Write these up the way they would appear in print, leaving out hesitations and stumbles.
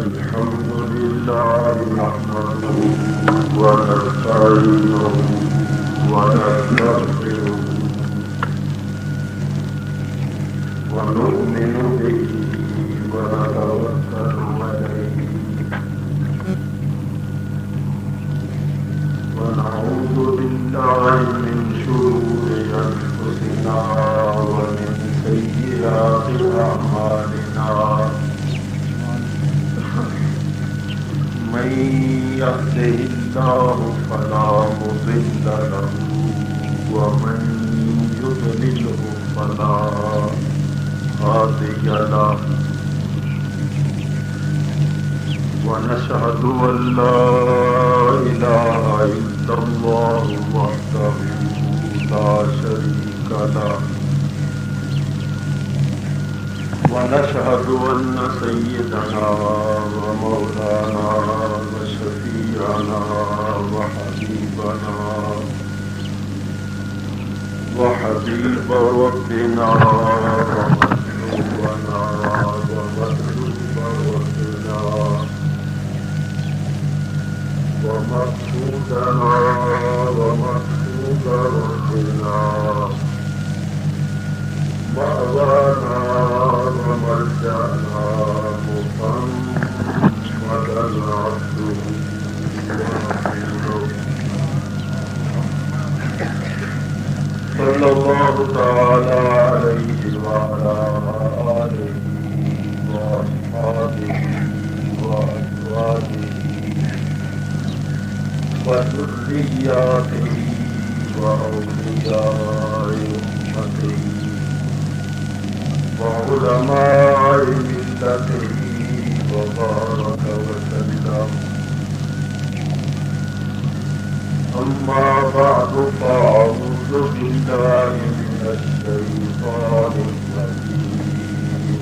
الحمد لله نحمده ونستعينه ونستغفره ونؤمن به ونتوكل عليه ونعوذ بالله من شرور أنفسنا ومن سيئات أعمالنا من يهده الله فلا مضل له ومن يضلله فلا هادي له ونشهد أن لا إله إلا الله وحده لا شريك له ونشهد أن سيدنا ومولانا وشفيعنا وحبيبنا وحبيب ربنا ومطلوبنا ومطلوب ربنا ومقصودنا ومقصود ربنا مأوانا ومرجعنا محمدا عبده ورسوله صلى الله تعالى عليه وعلى آله وأصحابه وأزواجه وذرياته وأولياء أمته وعلماء ملته وبارك وسلم. أما بعد فأعوذ بالله من الشيطان الرجيم.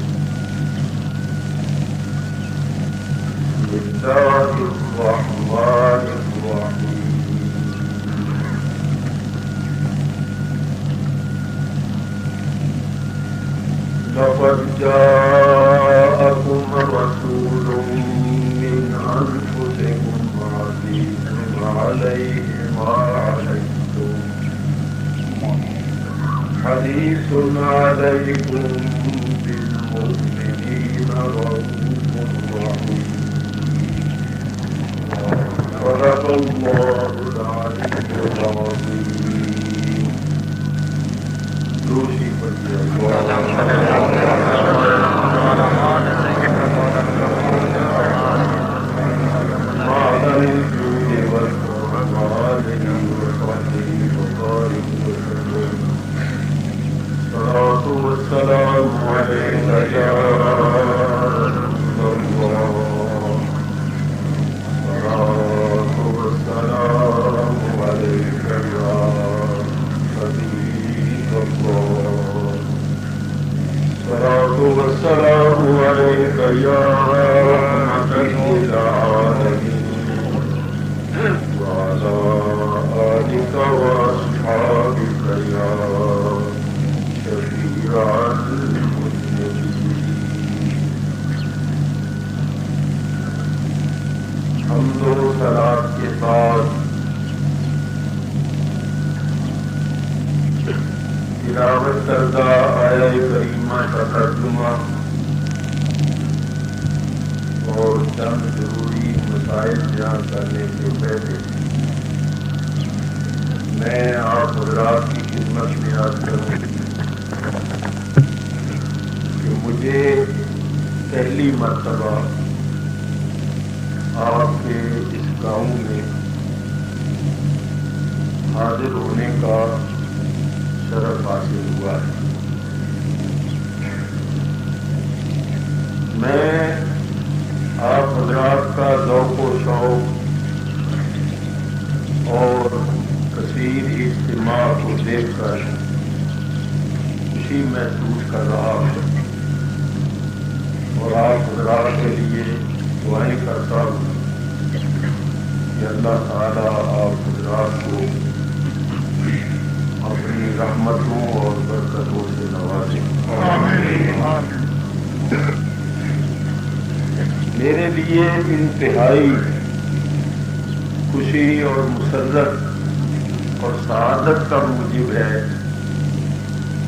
بسم الله الرحمن الرحيم. لقد جاءكم رسول من أنفسكم عزيز عليه ما عنتم حريص عليكم بالمؤمنين رؤوف رحيم. صدق الله العلي العظيم. دوشي والسلام عليك يا رسول الله. والسلام عليك يا حبيب الله. والسلام عليك يا رحمة للعالمين وعلى آلك وأصحابك يا شفيع المذنبين. حمد و ثنا کے ساتھ تلاوت کردہ آیہ کریمہ کا ترجمہ اور چند ضروری مسائل بیان کرنے سے پہلے میں آپ حضرات کی خدمت میں عرض کروں کہ مجھے پہلی مرتبہ آپ کے اس گاؤں میں حاضر ہونے کا شرف حاصل ہوا ہے. میں آپ حضرات کا ذوق و شوق اور کثیر اجتماع کو دیکھ کر خوشی محسوس کر رہا ہوں اور آپ حضرات کے لیے دعائیں کرتا ہوں کہ اللہ تعالیٰ آپ حضرات کو اپنی رحمتوں اور برکتوں سے نوازیں. میرے لیے انتہائی خوشی اور مسرت اور سعادت کا موجب ہے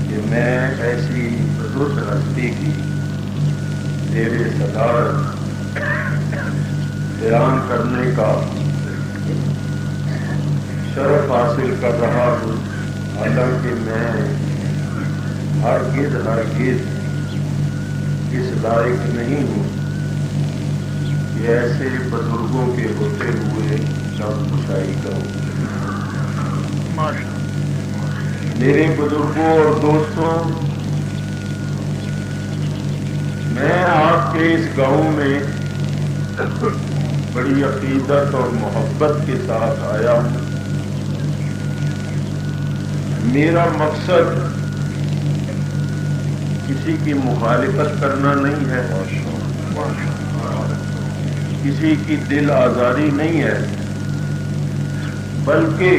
کہ میں ایسی بزرگ ہستی کی زیر صدارت بیان کرنے کا شرف حاصل کر رہا ہوں، حالانکہ میں ہرگز اس لائق نہیں ہوں کہ ایسے بزرگوں کے ہوتے ہوئے لفظ کشائی کروں۔ میرے بزرگوں اور دوستوں، میں آپ کے اس گاؤں میں بڑی عقیدت اور محبت کے ساتھ آیا ہوں۔ میرا مقصد کسی کی مخالفت کرنا نہیں ہے، کسی کی دل آزاری نہیں ہے، بلکہ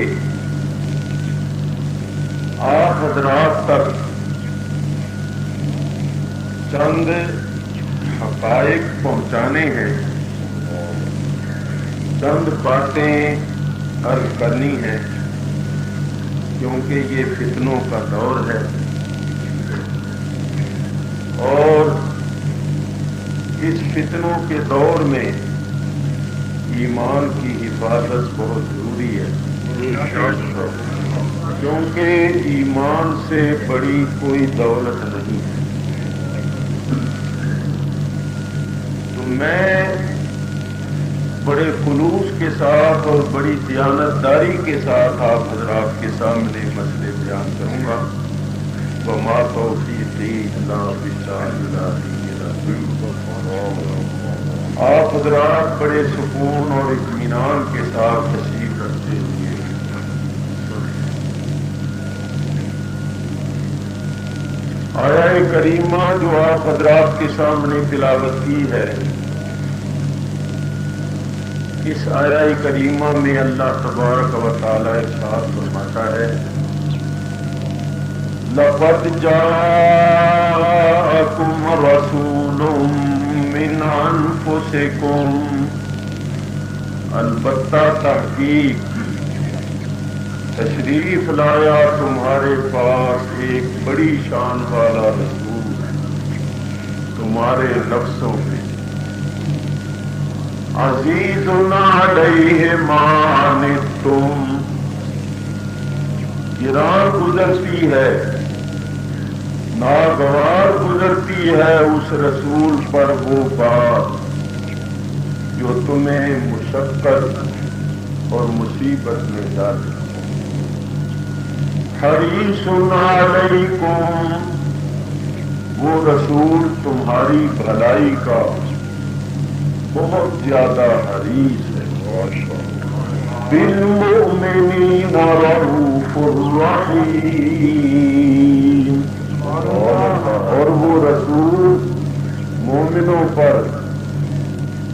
آپ حضرات تک چند حقائق پہنچانے ہیں، چند باتیں عرض کرنی ہیں، کیونکہ یہ فتنوں کا دور ہے اور اس فتنوں کے دور میں ایمان کی حفاظت بہت ضروری ہے، کیونکہ ایمان سے بڑی کوئی دولت نہیں ہے۔ تو میں بڑے خلوص کے ساتھ اور بڑی دیانتداری کے ساتھ آپ حضرات کے سامنے مسئلے بیان کروں گا۔ وما توفیقی الا باللہ۔ آپ حضرات بڑے سکون اور اطمینان کے ساتھ تشریف رکھتے ہوئے آیہ کریمہ جو آپ حضرات کے سامنے تلاوت کی ہے، اس آیہ کریمہ میں اللہ تبارک و تعالی ارشاد فرماتا ہے، لقد جاءکم رسول من انفسکم، البتہ تحقیق تشریف لایا تمہارے پاس ایک بڑی شان والا رسول تمہارے نفسوں میں، عزیز علیہ ما عنتم، گراں گزرتی ہے، ناگوار گزرتی ہے اس رسول پر وہ بات جو تمہیں مشقت اور مصیبت میں ڈالے۔ حریص علیکم، وہ رسول تمہاری بھلائی کا بہت زیادہ حریص ہے۔ بالمؤمنین رؤوف الرحیم، اور وہ رسول مومنوں پر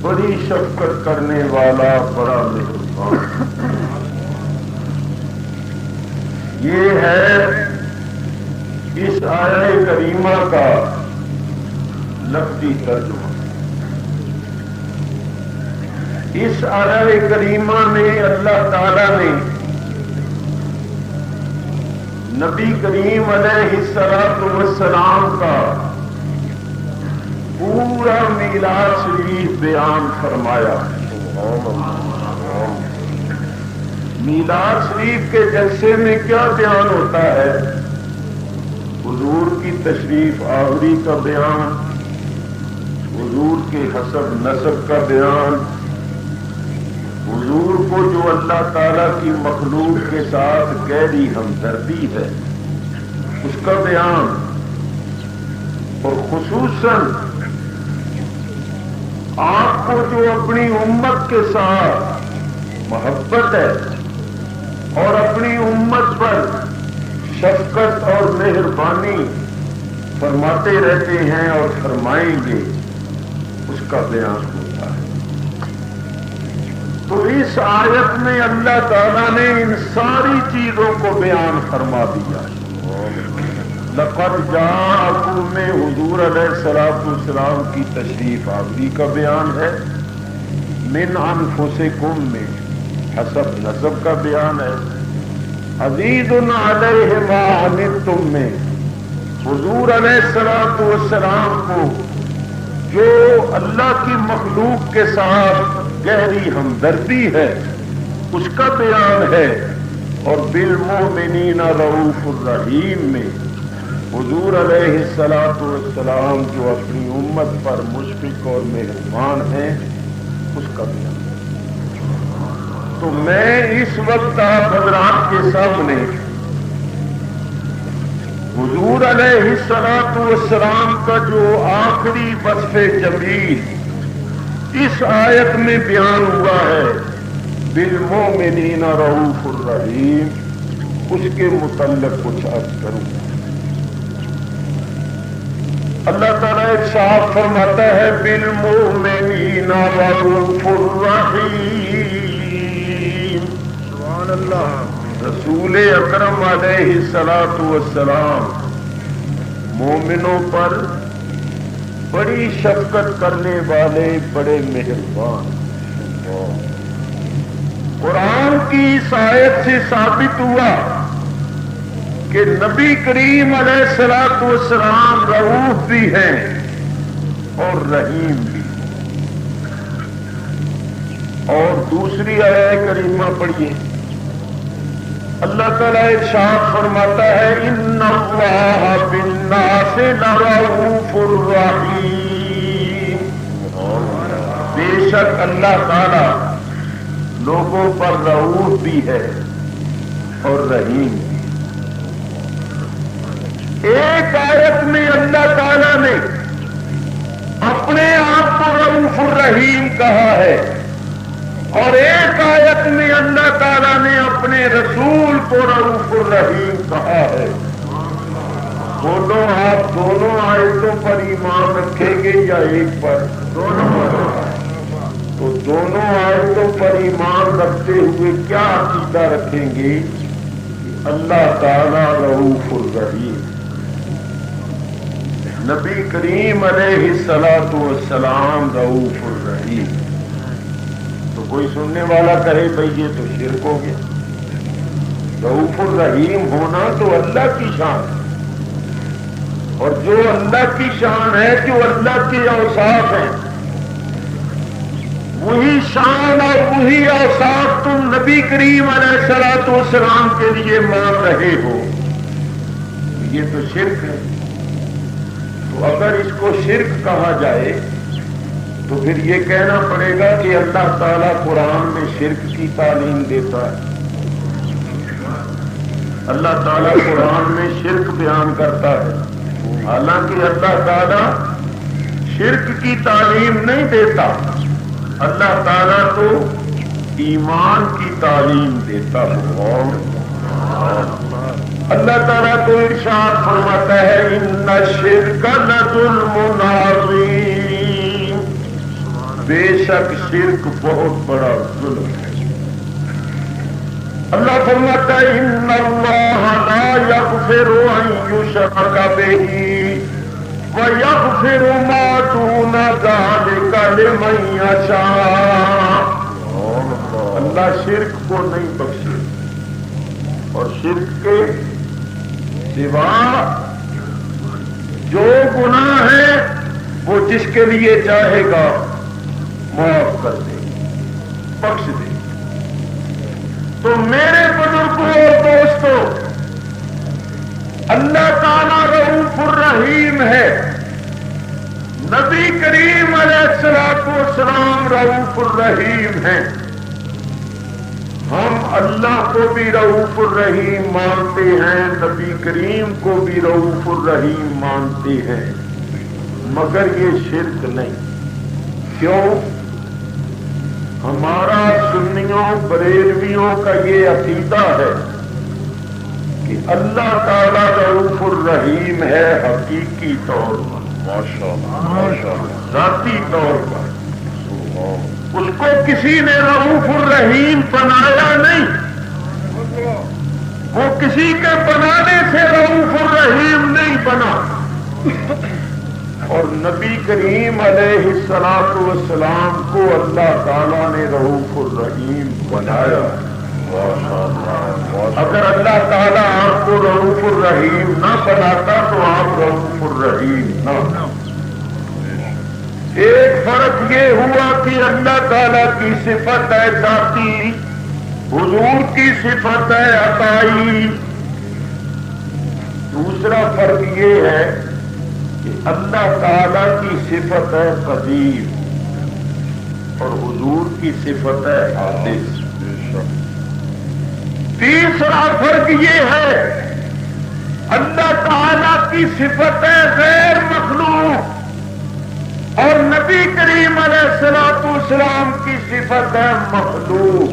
بڑی شفقت کرنے والا، بڑا مہربان۔ یہ ہے اس آیہ کریمہ کا لفظی ترجمہ۔ اس آیہ کریمہ میں اللہ تعالی نے نبی کریم علیہ السلام کا پورا میلاد شریف بیان فرمایا۔ میلاد شریف کے جلسے میں کیا بیان ہوتا ہے؟ حضور کی تشریف آوری کا بیان، حضور کے حسب نسب کا بیان، حضور کو جو اللہ تعالیٰ کی مخلوق کے ساتھ گہری ہمدردی ہے اس کا بیان، اور خصوصاً آپ کو جو اپنی امت کے ساتھ محبت ہے اور اپنی امت پر شفقت اور مہربانی فرماتے رہتے ہیں اور فرمائیں گے، اس کا بیان ہوتا ہے۔ تو اس آیت میں اللہ تعالیٰ نے ان ساری چیزوں کو بیان فرما دیا۔ لقد جاءکم میں حضور علیہ السلام کی تشریف آوری کا بیان ہے، من انفسکم میں حسب نسب کا بیان ہے، عزیز علیہ ما عنتم میں حضور علیہ السلام کو جو اللہ کی مخلوق کے ساتھ گہری ہمدردی ہے اس کا بیان ہے، اور بالمؤمنین رؤوف الرحیم میں حضور علیہ السلام جو اپنی امت پر مشفق اور مہربان ہیں اس کا بیان۔ تو میں اس وقت آپ حضرات کے سامنے حضور علیہ السلام کا جو آخری وصف جمیل اس آیت میں بیان ہوا ہے، بالمؤمنین رؤوف الرحیم، اس کے متعلق کچھ عرض کروں۔ اللہ تعالیٰ ارشاد فرماتا ہے بالمؤمنین رؤوف الرحیم، سبحان اللہ۔ رسول اکرم علیہ السلام مومنوں پر بڑی شفقت کرنے والے، بڑے مہربان۔ قرآن کی اس آیت سے ثابت ہوا کہ نبی کریم علیہ السلام رؤوف بھی ہیں اور رحیم بھی۔ اور دوسری آیت کریمہ پڑھیے، اللہ تعالیٰ ارشاد فرماتا ہے ان اللہ بالناس لرؤوف الرحیم، بے شک اللہ تعالیٰ لوگوں پر رؤوف بھی ہے اور رحیم بھی۔ ایک آیت میں اللہ تعالیٰ نے اپنے آپ کو رؤوف الرحیم کہا ہے، اور ایک آیت میں اللہ تعالیٰ نے اپنے رسول کو رؤوف الرحیم کہا ہے۔ بولو آپ دونوں آیتوں پر ایمان رکھیں گے یا ایک پر؟ تو دونوں آیتوں پر ایمان رکھتے ہوئے کیا عقیدہ رکھیں گے؟ اللہ تعالیٰ رؤوف الرحیم، نبی کریم علیہ السلام رؤوف الرحیم۔ تو کوئی سننے والا کہے بھئی یہ تو شرک ہو گیا، رؤوف الرحیم ہونا تو اللہ کی شان ہے، اور جو اللہ کی شان ہے، جو اللہ کے اوصاف ہیں، وہی شان اور وہی اوصاف تم نبی کریم علیہ السلام کے لیے مان رہے ہو، یہ تو شرک ہے۔ تو اگر اس کو شرک کہا جائے تو پھر یہ کہنا پڑے گا کہ اللہ تعالیٰ قرآن میں شرک کی تعلیم دیتا ہے، اللہ تعالیٰ قرآن میں شرک بیان کرتا ہے، حالانکہ اللہ تعالیٰ شرک کی تعلیم نہیں دیتا، اللہ تعالیٰ تو ایمان کی تعلیم دیتا ہے۔ اللہ تعالیٰ تو ارشاد فرماتا ہے ان الشرک لظلم عظیم، بے شک شرک بہت بڑا ظلم ہے۔ اللہ فرماتا ہے ان اللہ لا یغفر ان یشرک بہ ویغفر ما دون ذلک لمن یشاء، اللہ شرک کو نہیں بخشے، اور شرک کے سوا جو گناہ ہے وہ جس کے لیے چاہے گا معاف کر دے، بخش دے۔ تو میرے بزرگوں اور دوستوں، اللہ تعالیٰ رؤوف الرحیم ہے، نبی کریم علیہ السلام رؤوف الرحیم ہیں۔ ہم اللہ کو بھی رؤوف الرحیم مانتے ہیں، نبی کریم کو بھی رؤوف الرحیم مانتے ہیں، مگر یہ شرک نہیں۔ کیوں؟ ہمارا سنیوں بریلویوں کا یہ عقیدہ ہے کہ اللہ تعالیٰ رؤوف الرحیم ہے حقیقی طور پر، ماشاءاللہ، ذاتی طور پر۔ اس کو کسی نے رؤوف الرحیم بنایا نہیں، وہ کسی کے بنانے سے رؤوف الرحیم نہیں بنا، اور نبی کریم علیہ الصلوۃ والسلام کو اللہ تعالیٰ نے رؤوف الرحیم بنایا۔ اگر اللہ تعالیٰ آپ کو رؤوف الرحیم نہ بناتا تو آپ رؤوف الرحیم نہ۔ ایک فرق یہ ہوا کہ اللہ تعالیٰ کی صفت ہے ذاتی، حضور کی صفت ہے عطائی۔ دوسرا فرق یہ ہے کہ اللہ تعالیٰ کی صفت ہے قدیر اور حضور کی صفت ہے حادث۔ تیسرا فرق یہ ہے اللہ تعالیٰ کی صفت ہے غیر مخلوق اور نبی کریم علیہ الصلوۃ والسلام کی صفت ہے مخلوق۔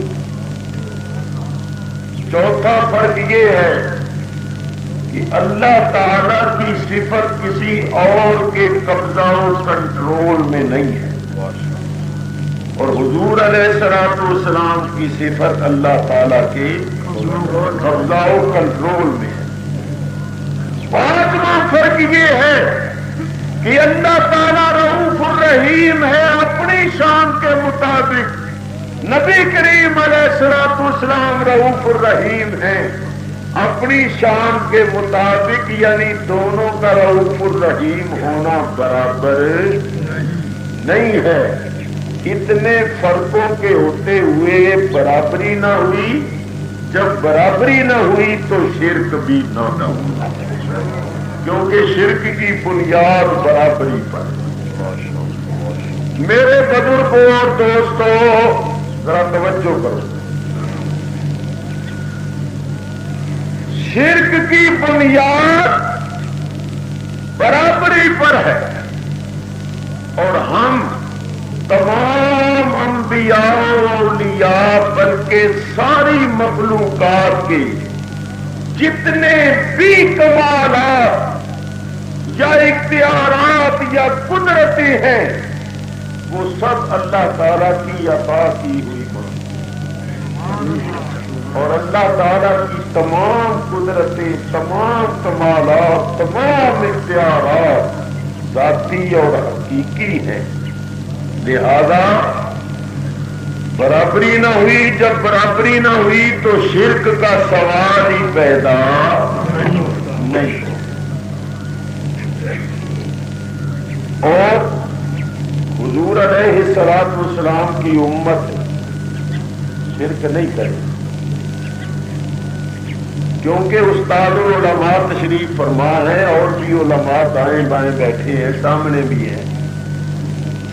چوتھا فرق یہ ہے کہ اللہ تعالیٰ کی صفت کسی اور کے قبضہ و کنٹرول میں نہیں ہے، اور حضور علیہ الصلوۃ والسلام کی صفت اللہ تعالیٰ کے قبضہ و کنٹرول میں ہے۔ پانچواں فرق یہ ہے کہ اللہ تعالیٰ رؤوف الرحیم ہے اپنی شان کے مطابق، نبی کریم علیہ الصلوۃ والسلام رؤوف الرحیم ہے اپنی شان کے مطابق، یعنی دونوں کا رؤوف الرحیم ہونا برابر نہیں ہے۔ اتنے فرقوں کے ہوتے ہوئے برابری نہ ہوئی، جب برابری نہ ہوئی تو شرک بھی نہ ہوا، کیونکہ شرک کی بنیاد برابری پر۔ میرے بزرگوں اور دوستوں ذرا توجہ کرو، شرک کی بنیاد برابری پر ہے، اور ہم تمام انبیاء و اولیاء بلکہ ساری مخلوقات کے جتنے بھی کمالات یا اختیارات یا قدرتیں ہیں وہ سب اللہ تعالیٰ کی عطا کی ہوئی ہیں، اور اللہ تعالیٰ کی تمام قدرتیں، تمام کمالات، تمام اختیارات ذاتی اور حقیقی ہیں۔ لہذا برابری نہ ہوئی، جب برابری نہ ہوئی تو شرک کا سوال ہی پیدا نہیں۔ اور حضور علیہ الصلوۃ والسلام کی امت شرک نہیں کرے، کیونکہ استاد العلماء تشریف فرما ہے، اور بھی علماء دائیں بائیں بیٹھے ہیں، سامنے بھی ہیں۔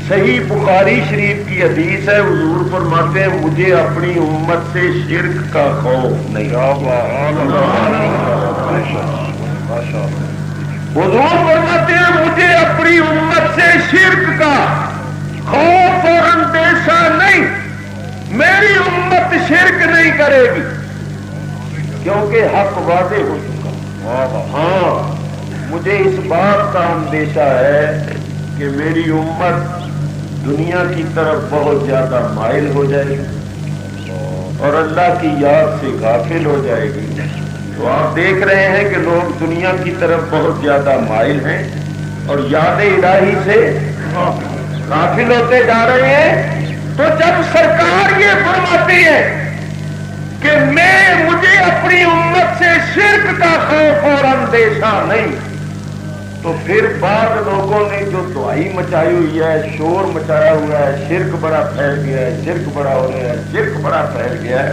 صحیح بخاری شریف کی حدیث ہے، حضور فرماتے ہیں مجھے اپنی امت سے شرک کا خوف نہیں۔ حضور فرماتے ہیں مجھے اپنی امت سے شرک کا خوف اور اندیشہ نہیں، میری امت شرک نہیں کرے گی، کیونکہ حق واضح ہو چکا۔ ہاں مجھے اس بات کا اندیشہ ہے کہ میری امت دنیا کی طرف بہت زیادہ مائل ہو جائے گی اور اللہ کی یاد سے غافل ہو جائے گی۔ تو آپ دیکھ رہے ہیں کہ لوگ دنیا کی طرف بہت زیادہ مائل ہیں اور یاد الہی سے غافل ہوتے جا رہے ہیں۔ تو جب سرکار یہ فرماتی ہے کہ مجھے اپنی امت سے شرک کا خوف اور اندیشہ نہیں، تو پھر بعض لوگوں نے جو دعائی مچائی ہوئی ہے، شور مچایا ہوا ہے، شرک بڑا پھیل گیا ہے، شرک بڑا ہو گیا ہے، شرک بڑا پھیل گیا ہے،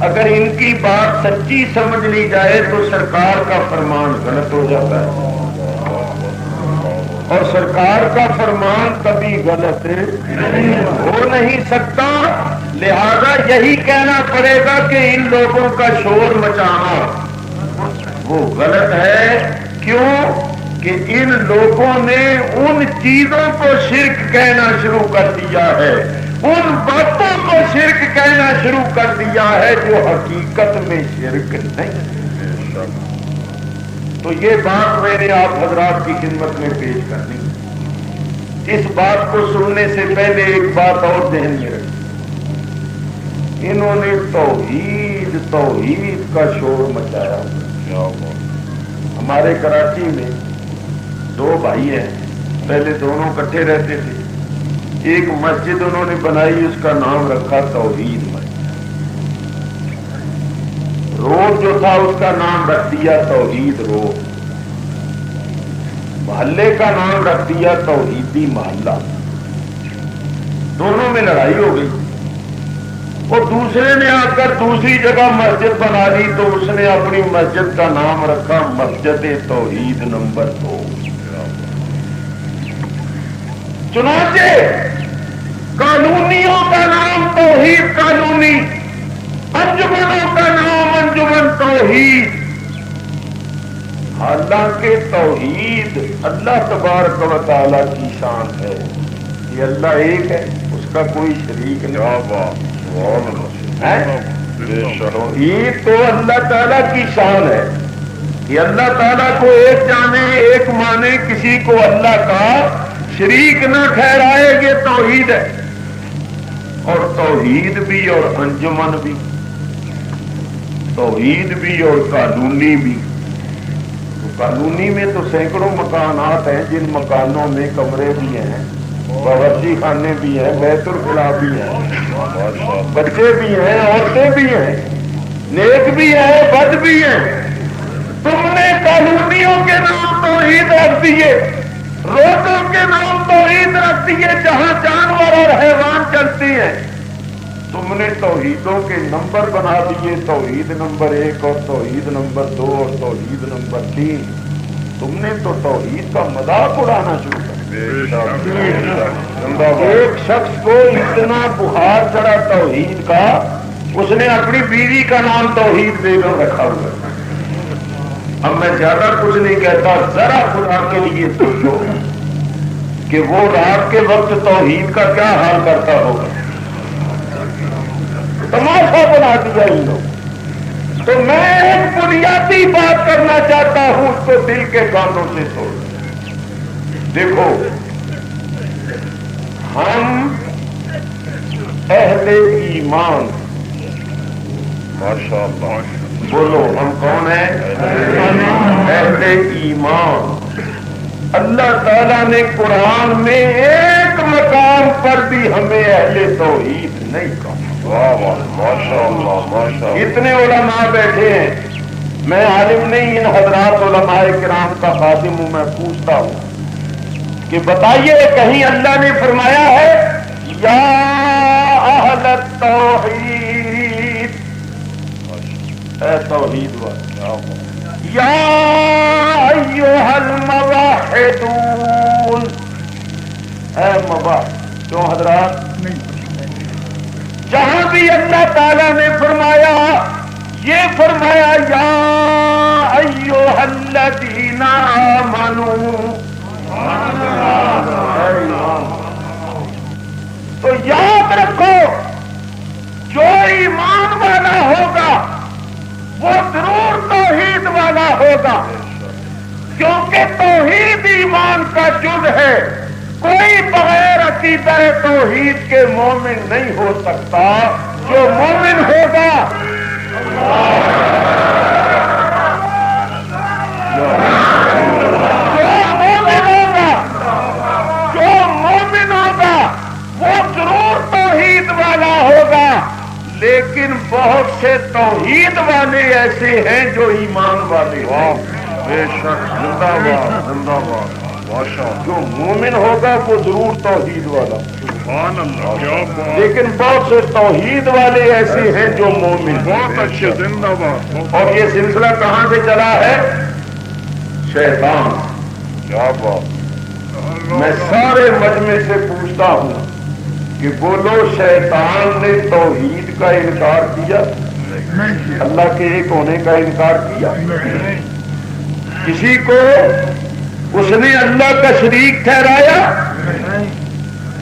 اگر ان کی بات سچی سمجھ لی جائے تو سرکار کا فرمان غلط ہو جاتا ہے، اور سرکار کا فرمان کبھی غلط ہو نہیں سکتا۔ لہذا یہی کہنا پڑے گا کہ ان لوگوں کا شور مچانا وہ غلط ہے۔ کیوں کہ ان لوگوں نے ان چیزوں کو شرک کہنا شروع کر دیا ہے، ان باتوں کو شرک کہنا شروع کر دیا ہے جو حقیقت میں شرک نہیں۔ تو یہ بات میں نے آپ حضرات کی خدمت میں پیش کرنی۔ اس بات کو سننے سے پہلے ایک بات اور ذہن میں رکھیں، انہوں نے توحید توحید کا شور مچایا. ہمارے کراچی میں دو بھائی ہیں، پہلے دونوں اکٹھے رہتے تھے. ایک مسجد انہوں نے بنائی، اس کا نام رکھا توحید مسجد. روڈ جو تھا اس کا نام رکھ دیا توحید روڈ. محلے کا نام رکھ دیا توحیدی محلہ. دونوں میں لڑائی ہو گئی. اور دوسرے نے آ کر دوسری جگہ مسجد بنا لی تو اس نے اپنی مسجد کا نام رکھا مسجد توحید نمبر 2. چنانچہ قانونیوں کا نام توحید قانونی، انجمنوں کا نام انجمن توحید. حالانکہ توحید اللہ تبارک و تعالی کی شان ہے. یہ اللہ ایک ہے، اس کا کوئی شریک نہیں. توحید تو اللہ تعالیٰ کی شان ہے. یہ اللہ تعالیٰ کو ایک جانے ایک مانے، کسی کو اللہ کا شریک نہ ٹھہرائے، یہ توحید ہے. اور توحید بھی اور انجمن بھی، توحید بھی اور قانونی بھی. تو قانونی میں تو سینکڑوں مکانات ہیں، جن مکانوں میں کمرے بھی ہیں، باورچی خانے بھی ہیں، بیت الخلا بھی ہیں، بچے بھی ہیں، عورتیں بھی ہیں، نیک بھی ہیں، بد بھی ہیں. تم نے قانونیوں کے نام توحید رکھ دیے، روڈوں کے نام توحید رکھ دیے جہاں جانور اور حیوان چلتی ہیں. تم نے توحیدوں کے نمبر بنا دیے، توحید نمبر 1 اور توحید نمبر 2 اور توحید نمبر 3. تم نے تو توحید کا مذاق اڑانا شروع کر دیا. ایک شخص کو اتنا بخار چڑھا توحید کا، اس نے اپنی بیوی کا نام توحید بیگم رکھا ہوا. اب میں زیادہ کچھ نہیں کہتا، ذرا خدا کے لیے سوچو کہ وہ رات کے وقت توحید کا کیا حال کرتا ہوگا. تماشا بنا دیا ان لوگ. تو میں ایک بنیادی بات کرنا چاہتا ہوں، اس کو دل کے کانوں سے سوچ. دیکھو، ہم اہل ایمان، ماشاءاللہ بولو، ہم کون ہیں؟ اہل ایمان. اللہ تعالیٰ نے قرآن میں ایک مقام پر بھی ہمیں اہل توحید نہیں کہا. ماشاءاللہ ماشاءاللہ. اتنے علماء بیٹھے ہیں، میں عالم نہیں، ان حضرات علماء کرام کا خادم ہوں. میں پوچھتا ہوں کہ بتائیے کہیں اللہ نے فرمایا ہے یا اہل التوحید، اے توحید والے، یا ایھا الموحدون، اے موحد. کیوں حضرات؟ جہاں بھی اللہ تعالیٰ نے فرمایا، یہ فرمایا یا ایھا الذین آمنوا. تو یاد رکھو، جو ایمان والا ہوگا وہ ضرور توحید والا ہوگا، کیونکہ توحید ایمان کا جز ہے. کوئی بغیر عقیدہ توحید کے مومن نہیں ہو سکتا. جو مومن ہوگا وہ ضرور توحید والا ہوگا. لیکن بہت سے توحید والے ایسے ہیں جو ایمان والے ہیں. بے شک، زندہ باد زندہ باد. جو مومن ہوگا وہ ضرور توحید والا. سبحان اللہ. لیکن بہت سے توحید والے ایسے ہیں جو مومن. بہت اچھے، زندہ باد. اور یہ سلسلہ کہاں سے چلا ہے؟ شیطان. کیا بات. میں سارے مجمع سے پوچھتا ہوں کہ بولو، شیطان نے توحید کا انکار کیا؟ اللہ کے ایک ہونے کا انکار کیا؟ کسی کو اس نے اللہ کا شریک ٹھہرایا؟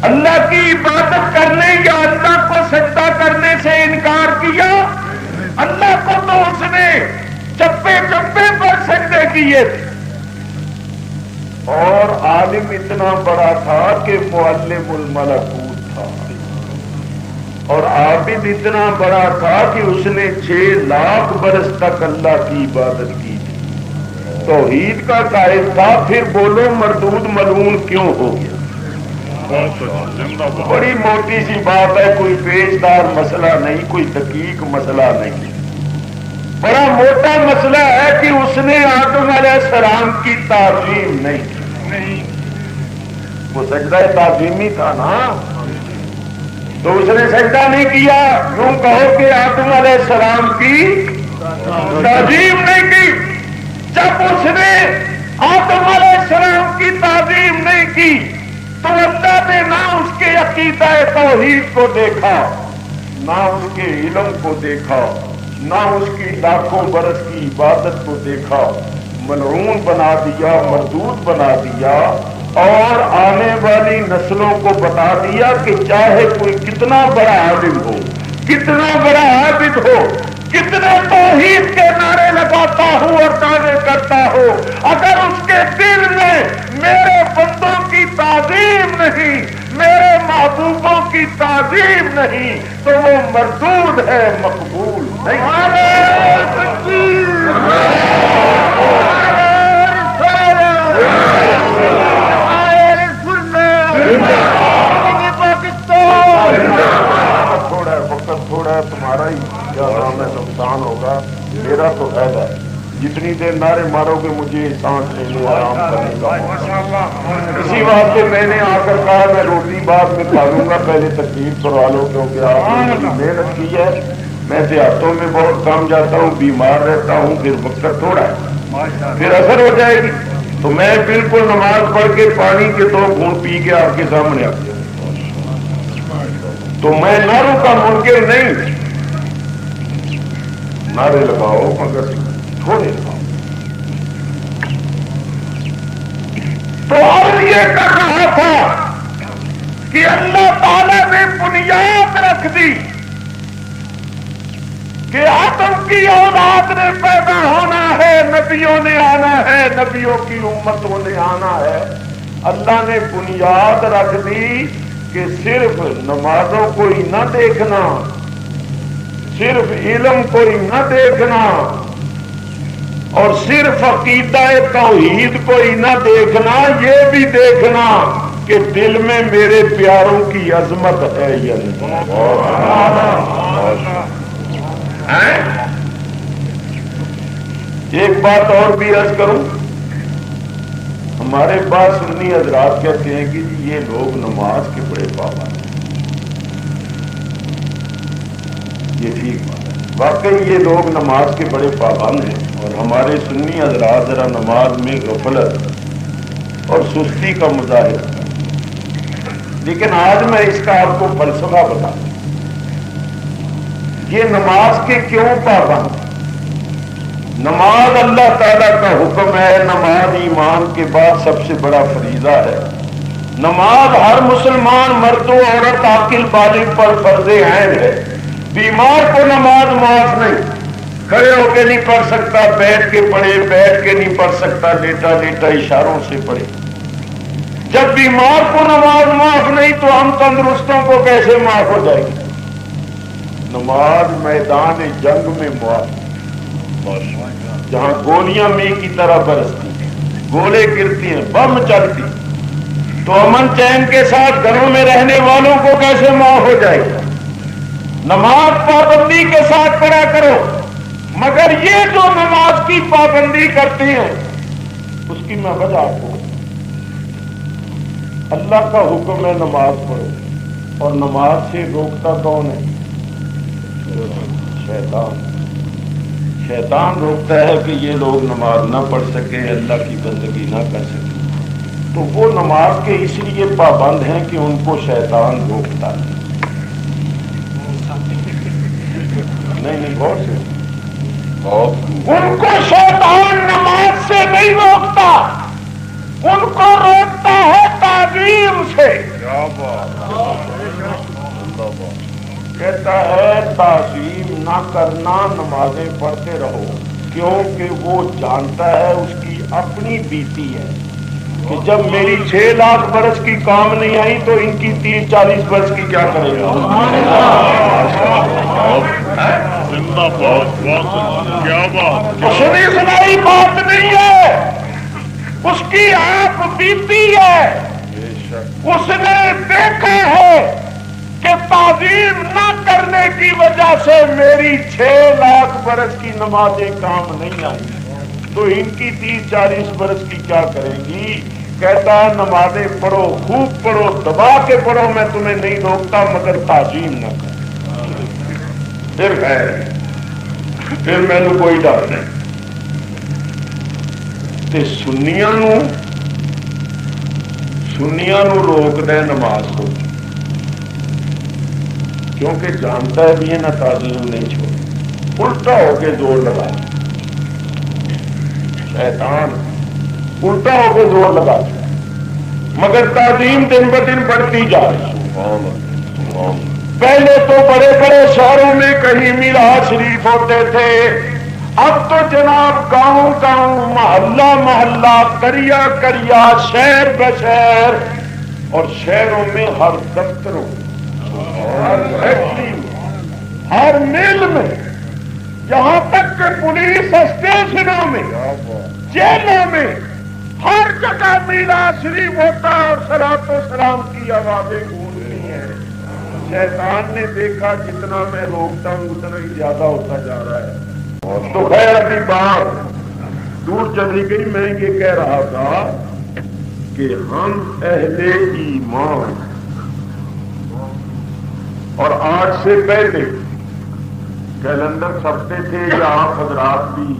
اللہ کی عبادت کرنے یا اللہ کو سجدہ کرنے سے انکار کیا؟ اللہ کو تو اس نے چپے چپے پر سجدے کیے تھے. اور عالم اتنا بڑا تھا کہ معلم الملکوت تھا. اور عابد اتنا بڑا تھا کہ اس نے 6 لاکھ برس تک اللہ کی عبادت کی تھی، توحید کا قائل تھا، پھر بولو مردود ملعون کیوں ہو گیا؟ بڑی موٹی سی بات ہے، کوئی پیچدار مسئلہ نہیں، کوئی دقیق مسئلہ نہیں، بڑا موٹا مسئلہ ہے کہ اس نے آدم علیہ السلام کی تعظیم نہیں کی، وہ سجدہ تعظیمی تھا نا، تو اس نے سجدہ نہیں کیا، یوں کہو کہ آدم علیہ السلام کی تعظیم نہیں کی۔ جب اس نے آدم علیہ السلام کی تعظیم نہیں کی تو اللہ نے نہ اس کے عقیدہ توحید کو دیکھا، نہ اس کے علم کو دیکھا، نہ اس کی لاکھوں برس کی عبادت کو دیکھا، ملعون بنا دیا، مردود بنا دیا، اور آنے والی نسلوں کو بتا دیا کہ چاہے کوئی کتنا بڑا عالم ہو، کتنا بڑا عابد ہو، کتنے توحید کے نعرے لگاتا ہو اور دعوے کرتا ہو، اگر اس کے دل میں میرے بندوں کی تعظیم نہیں، میرے محبوبوں کی تعظیم نہیں، تو وہ مردود ہے، مقبول نہیں۔ تھوڑا ہے تمہارا ہی کیا نام ہے نقصان ہوگا، میرا تو فائدہ ہے، جتنی دیر نعرے مارو گے مجھے سانس لینے آرام کرنے کا، اسی واسطے میں نے آ کر کہا میں روٹی بعد میں کھا لوں گا، پہلے تکلیف کروا لو، کیونکہ آپ نے محنت کی ہے، میں دیہاتوں میں بہت کام جاتا ہوں، بیمار رہتا ہوں، پھر وقت تھوڑا ہے، پھر اثر ہو جائے گی، تو میں بالکل نماز پڑھ کے پانی کے 2 گھونٹ پی کے آپ کے سامنے آ گیا، تو میں نعروں کا منکر نہیں، نعرے لگاؤ مگر تھوڑے لگاؤ۔ تو اور یہ کر رہا تھا کہ اللہ تعالی نے بنیاد رکھ دی کہ آدم کی اولاد نے پیدا ہونا ہے، نبیوں نے آنا ہے، نبیوں کی امتوں نے آنا ہے، اللہ نے بنیاد رکھ دی کہ صرف نمازوں کو ہی نہ دیکھنا، صرف علم کو ہی نہ دیکھنا، اور صرف عقیدہ توحید کو ہی نہ دیکھنا، یہ بھی دیکھنا کہ دل میں میرے پیاروں کی عظمت ہے یا نہیں۔ ایک بات اور بھی عرض کروں، ہمارے پاس سنی حضرات کہتے ہیں کہ جی یہ لوگ نماز کے بڑے پابند ہیں، یہ ٹھیک بات ہے، واقعی یہ لوگ نماز کے بڑے پابند ہیں، اور ہمارے سنی حضرات ذرا نماز میں غفلت اور سستی کا مظاہرہ کرتے ہیں، لیکن آج میں اس کا آپ کو فلسفہ بتاؤں، یہ نماز کے کیوں پابند؟ نماز اللہ تعالیٰ کا حکم ہے، نماز ایمان کے بعد سب سے بڑا فریضہ ہے، نماز ہر مسلمان مرد و عورت عاقل بالغ پر فرض عین ہے، بیمار کو نماز معاف نہیں، کھڑے ہو کے نہیں پڑھ سکتا، بیٹھ کے پڑھے، بیٹھ کے نہیں پڑھ سکتا، لیٹا لیٹا اشاروں سے پڑھے، جب بیمار کو نماز معاف نہیں تو ہم تندرستوں کو کیسے معاف ہو جائے گی؟ نماز میدان جنگ میں معاف، جہاں گولیاں می کی طرح برستی، گولے گرتی ہیں، بم چلتی، تو امن چین کے ساتھ گھروں میں رہنے والوں کو کیسے معاف ہو جائے گا؟ نماز پابندی کے ساتھ پڑھا کرو، مگر یہ جو نماز کی پابندی کرتے ہیں اس کی میں وجہ آپ کو، اللہ کا حکم ہے نماز پڑھو، اور نماز سے روکتا کون ہے؟ شیطان۔ شیطان روکتا ہے کہ یہ لوگ نماز نہ پڑھ سکیں، اللہ کی بندگی نہ کر سکیں، تو وہ نماز کے اس لیے پابند ہیں کہ ان کو شیطان روکتا ہے۔ نہیں غور سے، ان کو شیطان نماز سے نہیں روکتا، ان کو روکتا ہے تعظیم سے۔ کہتا ہے تعظیم نہ کرنا، نمازیں پڑھتے رہو، کیونکہ وہ جانتا ہے اس کی اپنی بیتی ہے، کہ جب میری 6 لاکھ برس کی کام نہیں آئی تو ان کی 30-40 برس کی کیا کرے گا؟ سنی سنائی بات نہیں ہے، اس کی آنکھ بیتی ہے، اس نے دیکھا ہے کہ تعظیم نہ کرنے کی وجہ سے میری 6 لاکھ برس کی نمازیں کام نہیں آئی، تو ان کی 30-40 برس کی کیا کریں گی؟ کہتا ہے نمازیں پڑھو، خوب پڑھو، دبا کے پڑھو، میں تمہیں نہیں روکتا، مگر تعظیم نہ کرو۔ پھر خیر، پھر میں نے کوئی ڈر نہیں۔ تے سنیاں نو روک دے نماز کو، کیونکہ جانتا ہے بھی نہ تعظیم نہیں چھوڑ، الٹا ہو کے زور لگا، شیطان الٹا ہو کے زور لگا، مگر تعظیم دن ب دن بڑھتی جا رہی۔ پہلے تو بڑے بڑے شہروں میں کہیں میلاد شریف ہوتے تھے، اب تو جناب گاؤں گاؤں، محلہ محلہ، قریہ قریہ، شہر بشہر، اور شہروں میں ہر دفتروں، ہر فیکٹری میں، ہر میل میں، یہاں تک کہ پولیس اسٹیشنوں میں، جیلوں میں، ہر جگہ میلاد شریف ہوتا ہے اور صلاۃ و سلام کی آوازیں گونجتی ہیں۔ شیطان نے دیکھا جتنا میں روکتا ہوں اتنا ہی زیادہ ہوتا جا رہا ہے، تو خیر ابھی بات دور چلی گئی۔ میں یہ کہہ رہا تھا کہ ہم اہل ایمان، اور آج سے پہلے کیلنڈر چھپتے تھے یا آپ حضرات بھی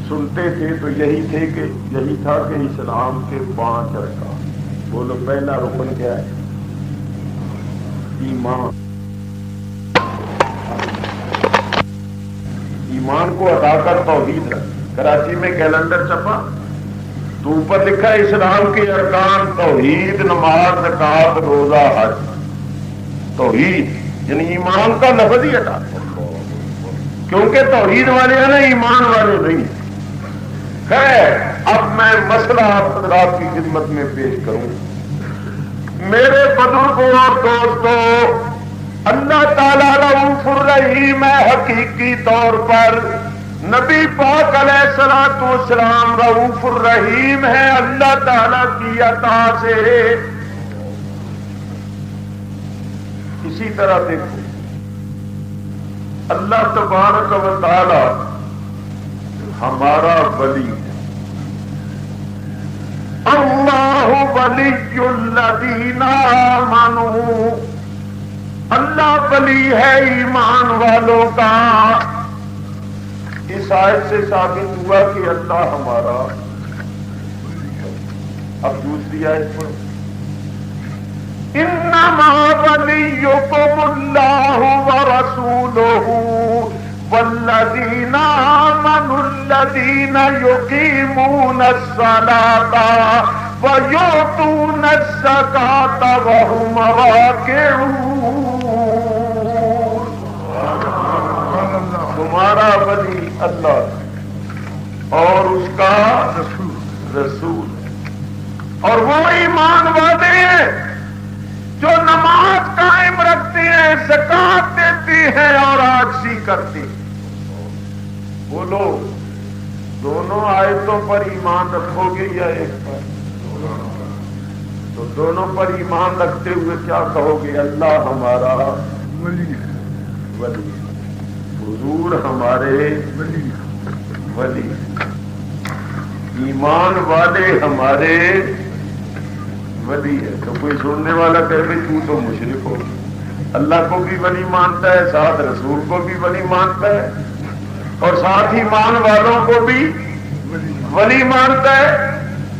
سنتے تھے تو یہی تھا کہ اسلام کے 5 ارکان۔ بولو پہلا رکن کیا ہے؟ ایمان۔ ایمان کو ادا کر توحید رکھ۔ کراچی میں کیلنڈر چھپا تو اوپر لکھا ہے اسلام کے ارکان توحید، نماز، زکات، روزہ، حج۔ توحید یعنی ایمان کا لفظ ہی ہٹا، کیونکہ توحید والے ہیں نا، ایمان والے نہیں۔ خیر اب میں مسئلہ آپ حضرات کی خدمت میں پیش کروں۔ میرے بزرگوں اور دوستوں، اللہ تعالیٰ رؤوف الرحیم ہے حقیقی طور پر، نبی پاک علیہ الصلوۃ والسلام رؤوف الرحیم ہے اللہ تعالیٰ کی عطا سے۔ اسی طرح دیکھو اللہ تبارک و تعالی ہمارا ولی ہے، اللہ ولی الذین آمنوا، اللہ ولی ہے ایمان والوں کا۔ اس آیت سے ثابت ہوا کہ اللہ ہمارا۔ اب دوسری آیت پر انما ولیکم اللہ ورسولہ والذین آمنوا الذین یقیمون الصلاۃ ویؤتون الزکاۃ وهم راکعون۔ تمہارا ولی اللہ اور اس کا رسول، اور وہ ایمان والے ہیں جو نماز قائم رکھتے ہیں، زکات دیتی ہیں اور عاجزی کرتی ہیں۔ بولو دونوں آیتوں پر ایمان رکھو گے یا ایک پر؟ تو دونوں پر ایمان رکھتے ہوئے کیا کہو گے؟ اللہ ہمارا ولی، حضور ہمارے ولی، ایمان والے ہمارے ولی ہے۔ تو کوئی سننے والا کہے بھی تو مشرک ہو، اللہ کو بھی ولی مانتا ہے، ساتھ رسول کو بھی ولی مانتا ہے، اور ساتھ ایمان والوں کو بھی ولی مانتا ہے۔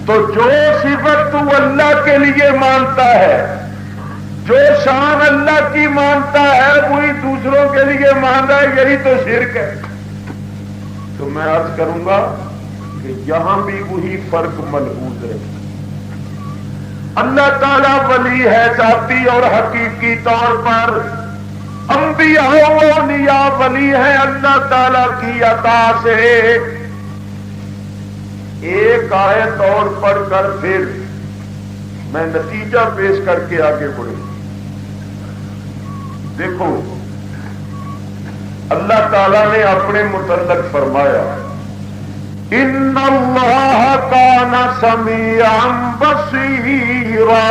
تو جو صفت تو اللہ کے لیے مانتا ہے، جو شان اللہ کی مانتا ہے، وہی دوسروں کے لیے مان رہا ہے، یہی تو شرک ہے۔ تو میں عرض کروں گا کہ یہاں بھی وہی فرق ملحوظ ہے۔ اللہ تعالیٰ ولی ہے ذاتی اور حقیقی طور پر، انبیاء و اولیاء ولی ہیں اللہ تعالیٰ کی عطا سے۔ ایک آیت اور پڑھ کر پھر میں نتیجہ پیش کر کے آگے بڑھوں. دیکھو اللہ تعالی نے اپنے متعلق فرمایا ان اللہ کان سمیعا بصیرا.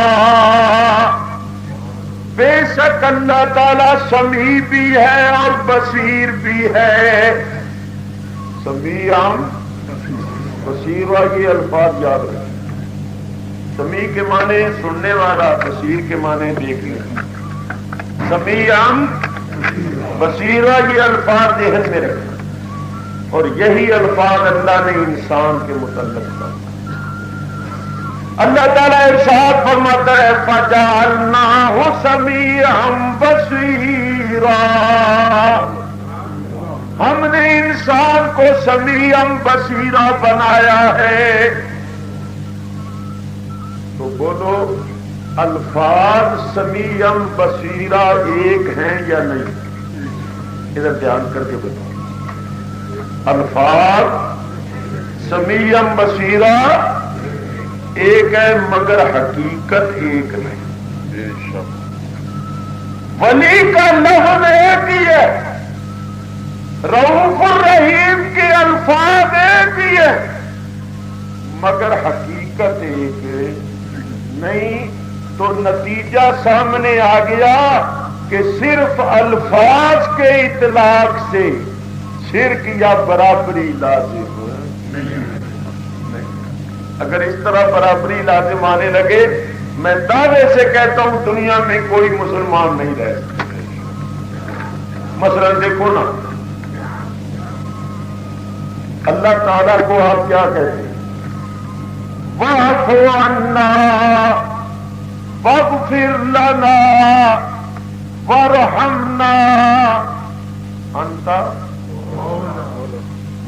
بے شک اللہ تعالیٰ سمیع بھی ہے اور بصیر بھی ہے. سمیعا بصیرا یہ الفاظ یاد رکھیں. سمیع کے معنی سننے والا، بصیر کے معنی دیکھنے. سمیعا بصیرا یہ الفاظ ذہن میں رکھیں. اور یہی الفاظ اللہ نے انسان کے متعلق کہا. اللہ تعالیٰ ارشاد فرماتا ہے فَجَعَلْنَاهُ سَمِيعًا بَصِيرًا. ہم نے انسان کو سمیعاً بصیرا بنایا ہے. تو بولو الفاظ سمیعاً بصیرا ایک ہیں یا نہیں؟ ادھر دھیان کر کے بتاؤ. الفاظ سمیعاً بصیرا ایک ہے مگر حقیقت ایک نہیں. ولی کا لفظ ایک ہی ہے، رؤوف الرحیم کے الفاظ ایک ہی ہے مگر حقیقت ایک نہیں. تو نتیجہ سامنے آ گیا کہ صرف الفاظ کے اطلاق سے شرک یا برابری لازم نہیں. اگر اس طرح برابری لازم آنے لگے، میں دعوے سے کہتا ہوں دنیا میں کوئی مسلمان نہیں رہ سکتے. مثلا دیکھو نا، اللہ تعالیٰ کو آپ کیا کہتے ہیں؟ وَاعْفُ عَنَّا وَاغْفِرْ لَنَا وَارْحَمْنَا انت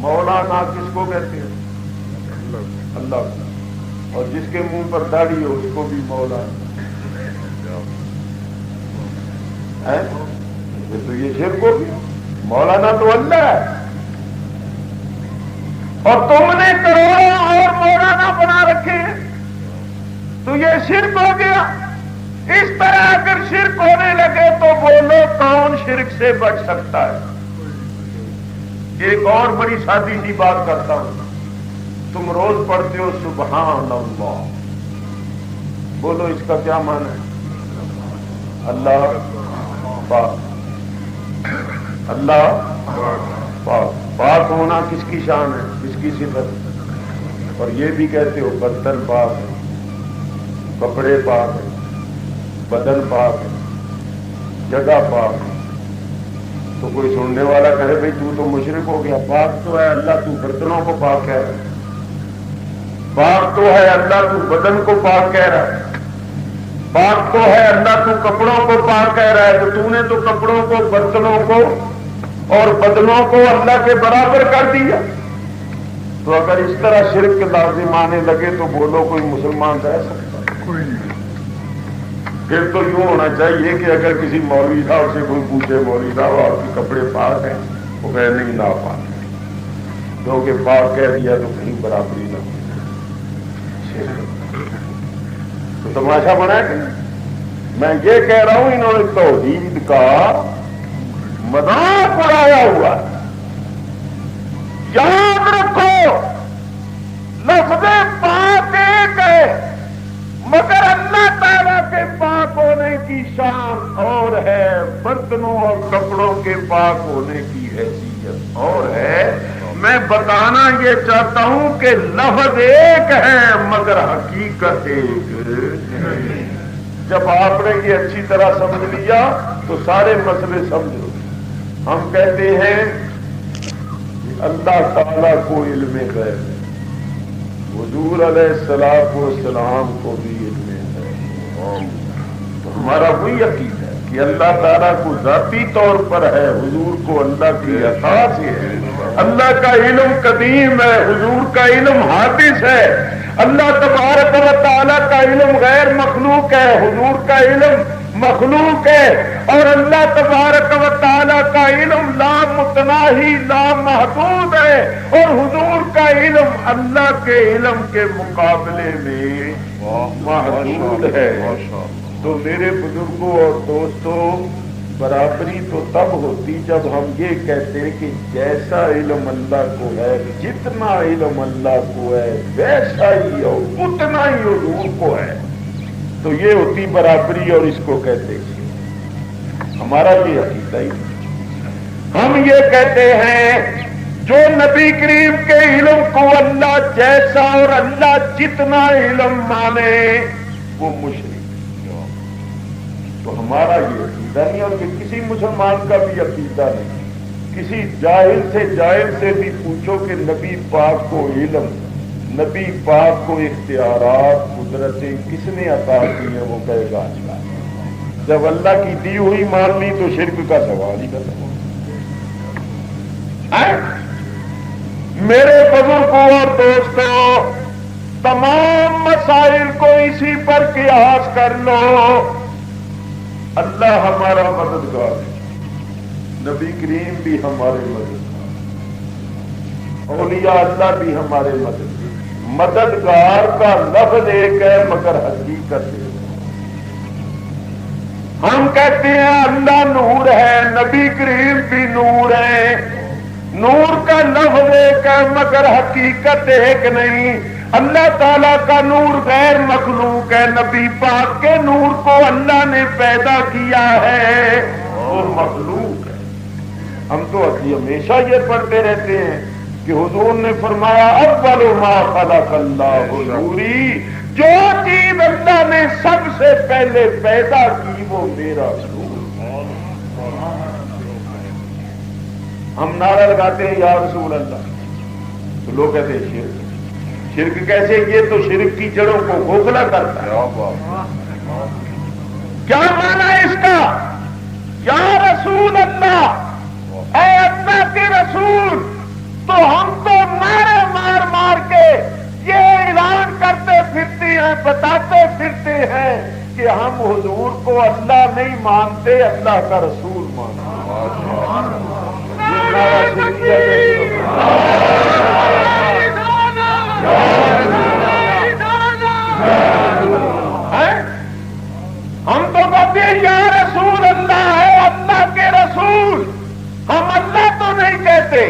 مولانا. کس کو کہتے ہیں؟ اللہ. اور جس کے منہ پر داڑھی ہو اس کو بھی مولانا ہے. تو یہ شرک ہو گیا. مولانا تو اللہ ہے اور تم نے کروڑوں اور مولانا بنا رکھے ہیں تو یہ شرک ہو گیا. اس طرح اگر شرک ہونے لگے تو بولو کون شرک سے بچ سکتا ہے؟ ایک اور بڑی سادی سی بات کرتا ہوں. تم روز پڑھتے ہو سبحان اللہ، بولو اس کا کیا معنی ہے؟ اللہ پاک. اللہ پاک. پاک ہونا کس کی شان ہے، کس کی صفت؟ اور یہ بھی کہتے ہو برتن پاک ہے، کپڑے پاک ہے، بدن پاک ہے، جگہ پاک ہے. تو کوئی سننے والا کہے بھائی تو مشرک ہو گیا. پاک تو ہے اللہ، تو برتنوں کو پاک کہہ رہا ہے. پاک تو ہے اللہ، تو بدن کو پاک کہہ رہا ہے. پاک تو ہے اللہ، تو کپڑوں کو پاک کہہ رہا ہے. تو نے تو کپڑوں کو، برتنوں کو اور بدنوں کو اللہ کے برابر کر دیا. تو اگر اس طرح شرک کے لازم آنے لگے تو بولو کوئی مسلمان رہ سکتا؟ کوئی نہیں. پھر تو یوں ہونا چاہیے کہ اگر کسی مولوی صاحب سے کوئی پوچھے مولوی صاحب آپ کے کپڑے پاک ہیں، وہ کہے نہیں نہ پاک، کیونکہ پاک کہہ دیا تو کہیں برابری نہ. تو تماشا بنا کہ میں یہ کہہ رہا ہوں انہوں نے توحید کا مذاق اڑایا ہوا. یاد رکھو لفظ پاک ایک ہے مگر اللہ تعالیٰ کے پاک ہونے کی شان اور ہے، برتنوں اور کپڑوں کے پاک ہونے کی حیثیت اور ہے. میں بتانا یہ چاہتا ہوں کہ لفظ ایک ہے مگر حقیقت ایک. جب آپ نے یہ اچھی طرح سمجھ لیا تو سارے مسئلے سمجھو. ہم کہتے ہیں اللہ تعالیٰ کو علم غیب ہے، حضور علیہ السلام کو بھی علم ہے. تو ہمارا وہی عقیدہ ہے کہ اللہ تعالیٰ کو ذاتی طور پر ہے، حضور کو اللہ کی عطا سے ہے. اللہ کا علم قدیم ہے، حضور کا علم حادث ہے. اللہ تبارک و تعالیٰ کا علم غیر مخلوق ہے، حضور کا علم مخلوق ہے. اور اللہ تبارک و تعالیٰ کا علم لا اتنا ہی لامحدود ہے، اور حضور کا علم اللہ کے علم کے مقابلے میں محدود ہے۔ تو میرے بزرگوں اور دوستوں، برابری تو تب ہوتی جب ہم یہ کہتے ہیں کہ جیسا علم اللہ کو ہے، جتنا علم اللہ کو ہے ویسا ہی اور اتنا ہی حضور کو ہے، تو یہ ہوتی برابری، اور اس کو کہتے ہیں ہمارا یہ عقیدہ ہی۔ ہم یہ کہتے ہیں جو نبی کریم کے علم کو اللہ جیسا اور اللہ جتنا علم مانے وہ مشرک۔ تو ہمارا یہ عقیدہ نہیں، اور یہ کسی مسلمان کا بھی عقیدہ نہیں۔ کسی جاہل سے بھی پوچھو کہ نبی پاک کو علم، نبی پاک کو اختیارات، قدرتیں کس نے عطا کی ہیں، وہ کہے گا اللہ۔ جب اللہ کی دی ہوئی مان لی تو شرک کا سوال ہی ختم ہو۔ میرے بزرگوں اور دوستوں، تمام مسائل کو اسی پر قیاس کر لو۔ اللہ ہمارا مددگار ہے، نبی کریم بھی ہمارے مددگار، اولیاء اللہ بھی ہمارے مددگار۔ مددگار کا لفظ ایک ہے مگر حقیقت ہے۔ ہم کہتے ہیں اللہ نور ہے، نبی کریم بھی نور ہے، نور کا لفظ ایک ہے مگر حقیقت ایک نہیں۔ اللہ تعالیٰ کا نور غیر مخلوق ہے، نبی پاک کے نور کو اللہ نے پیدا کیا ہے، وہ مخلوق ہے۔ ہم تو ہمیشہ یہ پڑھتے رہتے ہیں کہ حضور نے فرمایا اول ما خلق اللہ نوری، جو چیز اللہ نے سب سے پہلے پیدا کی وہ میرا نور۔ ہم نعرہ لگاتے ہیں یا رسول اللہ، تو لوگ کہتے ہیں شرک۔ شرک کیسے؟ یہ تو شرک کی جڑوں کو کھوکھلا کرتا ہے۔ کیا مانا اس کا؟ یا رسول اللہ، اے اللہ کے رسول، تو ہم تو نعرے مار مار کے یہ اعلان کرتے پھرتے ہیں، بتاتے پھرتے ہیں کہ ہم حضور کو اللہ نہیں مانتے، اللہ کا رسول مانتے۔ ہم تو کہتے ہیں یا رسول اللہ ہے، اللہ کے رسول۔ ہم اللہ تو نہیں کہتے،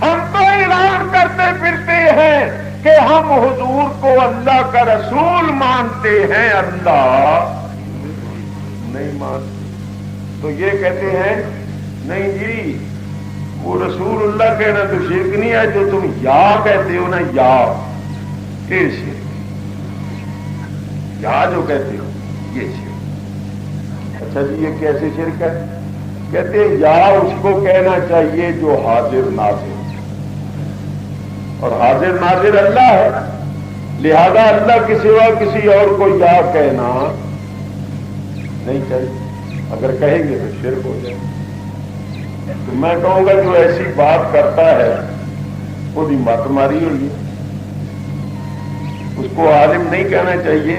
ہم تو اعلان کرتے پھرتے ہیں کہ ہم حضور کو اللہ کا رسول مانتے ہیں، اللہ نہیں مانتے۔ تو یہ کہتے ہیں نہیں جی، وہ رسول اللہ کہنا تو شرک نہیں ہے، جو تم یا کہتے ہو نا، یا یہ شرک، یا جو کہتے ہو یہ شرک۔ اچھا جی یہ کیسے شرک ہے؟ کہتے ہیں یا اس کو کہنا چاہیے جو حاضر ناظر، اور حاضر ناظر اللہ ہے، لہذا اللہ کے سوا کسی اور کو یا کہنا نہیں چاہیے۔ اگر کہیں گے تو شرک ہو جائے۔ تو میں کہوں گا جو ایسی بات کرتا ہے وہ مت ماری ہوئی، اس کو عالم نہیں کہنا چاہیے۔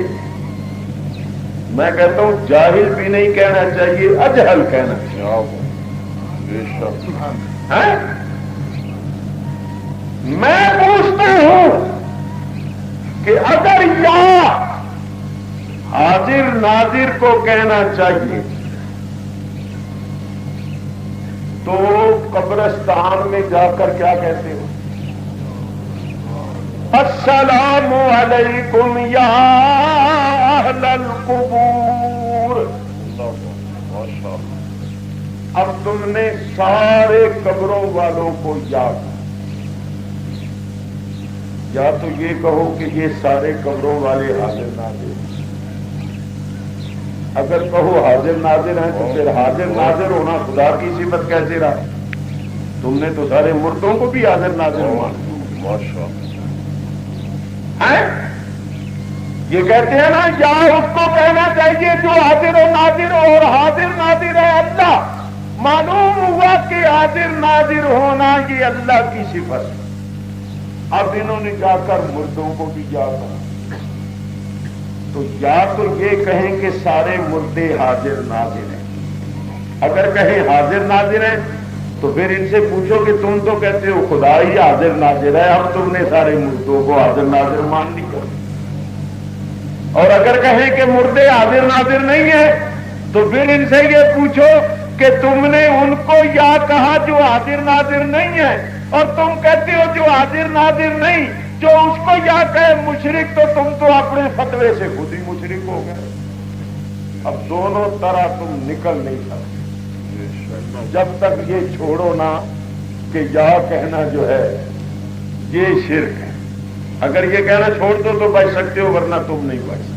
میں کہتا ہوں جاہل بھی نہیں کہنا چاہیے، اجہل کہنا چاہیے۔ میں پوچھتا ہوں کہ اگر یا حاضر ناظر کو کہنا چاہیے تو قبرستان میں جا کر کیا کہتے ہو؟ السلام علیکم یا اہل القبور۔ اب تم نے سارے قبروں والوں کو یا تو یہ کہو کہ یہ سارے قبروں والے حاضر ناظر، اگر کہو حاضر ناظر ہیں تو پھر حاضر ناظر ہونا خدا کی صفت کیسے رہا؟ تم نے تو سارے مردوں کو بھی حاضر ناظر مانا۔ یہ کہتے ہیں نا یا اس کو کہنا چاہیے جو حاضر و ناظر ہو، اور حاضر ناظر ہے اللہ۔ معلوم ہوا کہ حاضر ناظر ہونا یہ اللہ کی صفت۔ اب انہوں نے جا کر مردوں کو بھی یا کہا، تو یا تو یہ کہیں کہ سارے مردے حاضر ناظر ہیں، اگر کہیں حاضر ناظر ہیں تو پھر ان سے پوچھو کہ تم تو کہتے ہو خدا ہی حاضر ناظر ہے، اب تم نے سارے مردوں کو حاضر ناظر مان لیا، اور اگر کہیں کہ مردے حاضر ناظر نہیں ہیں تو پھر ان سے یہ پوچھو کہ تم نے ان کو یا کہا جو حاضر ناظر نہیں ہے، اور تم کہتے ہو جو حاضر ناظر نہیں، جو اس کو یا کہے مشرک، تو تم تو اپنے فتوے سے خود ہی مشرک ہو گئے۔ اب دونوں طرح تم نکل نہیں سکتے جب تک یہ چھوڑو نا کہ یا کہنا جو ہے یہ شرک ہے۔ اگر یہ کہنا چھوڑ دو تو بچ سکتے ہو، ورنہ تم نہیں بچ سکتے۔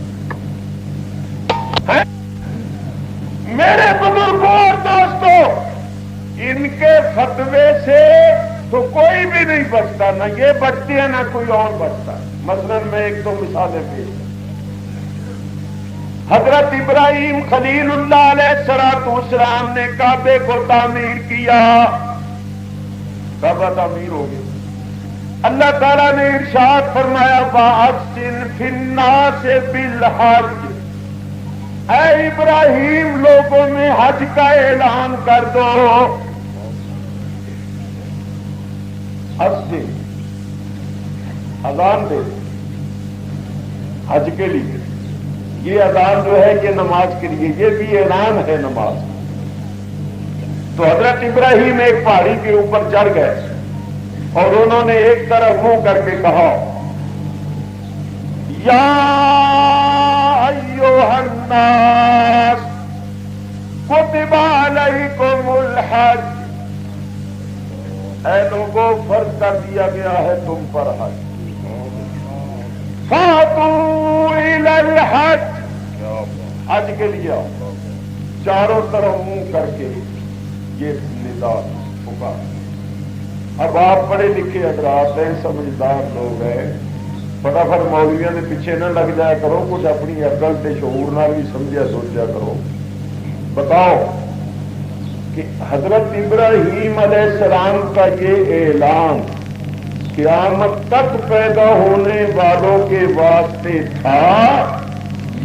میرے بزرگوں اور دوستوں، ان کے فتوے سے تو کوئی بھی نہیں بچتا، نہ یہ بچتی ہے نہ کوئی اور بچتا۔ مثلا میں ایک دو مثالیں پیش کروں۔ حضرت ابراہیم خلیل اللہ علیہ السلام نے کعبے کو تعمیر کیا، کعبہ تعمیر ہو گیا۔ اللہ تعالیٰ نے ارشاد فرمایا وَأَحْسِنْ فِي النَّاسِ بِالْحَجِّ، اے ابراہیم لوگوں میں حج کا اعلان کر دو۔ احسن، اذان دے حج کے لیے، یہ اذان جو ہے یہ نماز کے لیے، یہ بھی اعلان ہے نماز۔ تو حضرت ابراہیم ایک پہاڑی کے اوپر چڑھ گئے اور انہوں نے ایک طرف منہ کر کے کہا یا ایھا الناس کتب علیکم الحج، اے لوگوں فرض کر دیا گیا ہے تم پر حج، فاتوا الی الحج، حج کے لیے آؤ۔ چاروں طرف منہ کر کے یہ ندا پکار۔ اب آپ پڑھے لکھے حضرات ہیں، سمجھدار لوگ ہیں، فٹافٹ مولویوں کے پیچھے نہ لگ جایا کرو، کچھ اپنی عقل تے شعور نہ بھی سمجھا سوچا کرو۔ بتاؤ کہ حضرت ابراہیم علیہ السلام کا یہ اعلان قیامت تک پیدا ہونے والوں کے واسطے تھا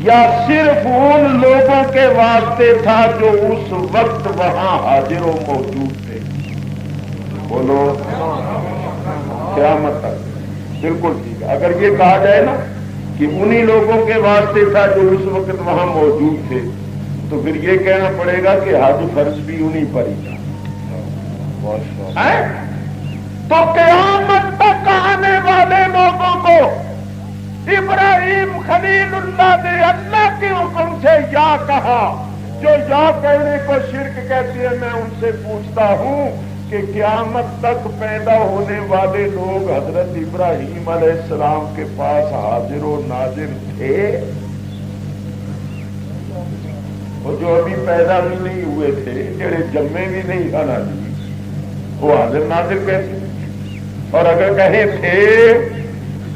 یا صرف ان لوگوں کے واسطے تھا جو اس وقت وہاں حاضر و موجود تھے؟ بولو، قیامت تک۔ بالکل ٹھیک ہے۔ اگر یہ کہا جائے نا کہ انہی لوگوں کے واسطے تھا جو اس وقت وہاں موجود تھے، تو پھر یہ کہنا پڑے گا کہ حج فرض بھی انہی پر ہی تھا۔ تو قیامت تک آنے والے لوگوں کو ابراہیم خلیل اللہ نے اللہ کے حکم سے یا کہا، جو یا کہنے کو شرک کہتی ہے۔ میں ان سے پوچھتا ہوں کہ قیامت تک پیدا ہونے والے لوگ حضرت ابراہیم علیہ السلام کے پاس حاضر و ناظر تھے؟ وہ جو ابھی پیدا بھی نہیں ہوئے تھے، جڑے جمے بھی نہیں کھانا جی، وہ حاضر ناظر کہتے؟ اور اگر کہیں تھے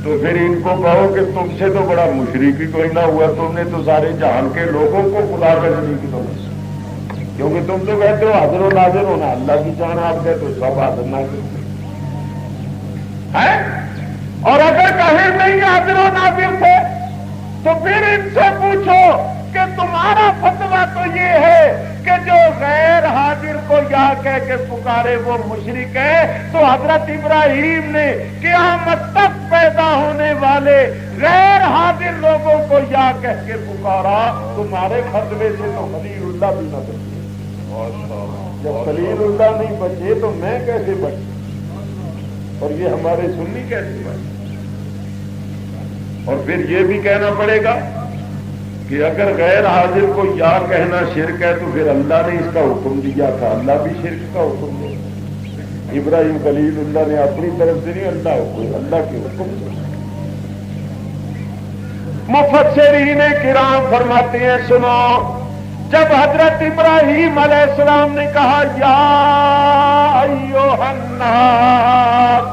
تو پھر ان کو کہو کہ تم سے تو بڑا مشرک ہی کوئی نہ ہوا، تم نے تو سارے جہان کے لوگوں کو خدا کا شریک سمجھا، کیونکہ تم تو کہتے ہو حاضر و ناظر ہونا اللہ کی جان، آپ کہتے ہو سب حاضر ناظر ہے۔ اور اگر کہیں نہیں حاضر و ناظر تھے تو پھر ان سے پوچھو کہ تمہارا فتویٰ تو یہ ہے کہ جو غیر حاضر کو یا کہہ کے پکارے وہ مشرک ہے، تو حضرت ابراہیم نے قیامت تک پیدا ہونے والے غیر حاضر لوگوں کو یا کہہ کے پکارا۔ تمہارے فتوے سے تو خلیل اللہ بھی نہ بچے، جب خلیل اللہ نہیں بچے تو میں کیسے بچوں، اور یہ ہمارے سنی کیسے بچے؟ اور پھر یہ بھی کہنا پڑے گا کہ اگر غیر حاضر کو یا کہنا شرک ہے تو پھر اللہ نے اس کا حکم دیا تھا، اللہ بھی شرک کا حکم دیا۔ ابراہیم خلیل اللہ نے اپنی طرف سے نہیں، اللہ کے حکم سے۔ مفسرین کرام فرماتے ہیں سنو، جب حضرت ابراہیم علیہ السلام نے کہا یا ایھا الناس،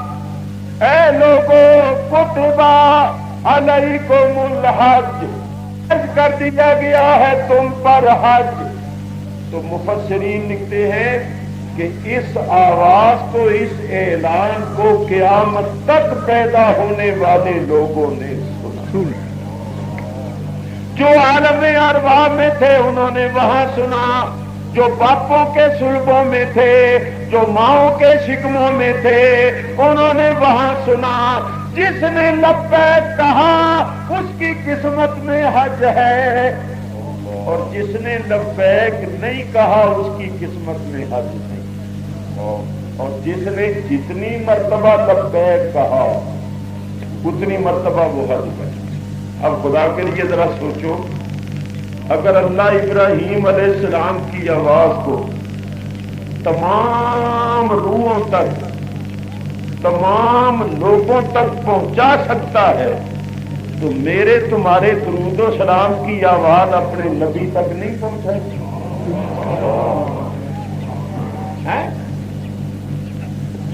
اے لوگوں کتب علیکم الحج، کر دیا گیا ہے تم پر حج، تو مفسرین لکھتے ہیں کہ اس آواز کو، اس اعلان کو قیامت تک پیدا ہونے والے لوگوں نے سنا۔ جو عالم ارواح میں تھے انہوں نے وہاں سنا، جو باپوں کے سلبوں میں تھے، جو ماؤں کے شکموں میں تھے، انہوں نے وہاں سنا جس نے لبیک کہا اس کی قسمت میں حج ہے، اور جس نے لبیک نہیں کہا اس کی قسمت میں حج نہیں، اور جس نے جتنی مرتبہ لبیک کہا اتنی مرتبہ وہ حج کر۔ اب خدا کے لیے ذرا سوچو، اگر اللہ ابراہیم علیہ السلام کی آواز کو تمام روحوں تک، تمام لوگوں تک پہنچا سکتا ہے تو میرے تمہارے درود و سلام کی آواز اپنے نبی تک نہیں پہنچائے گی؟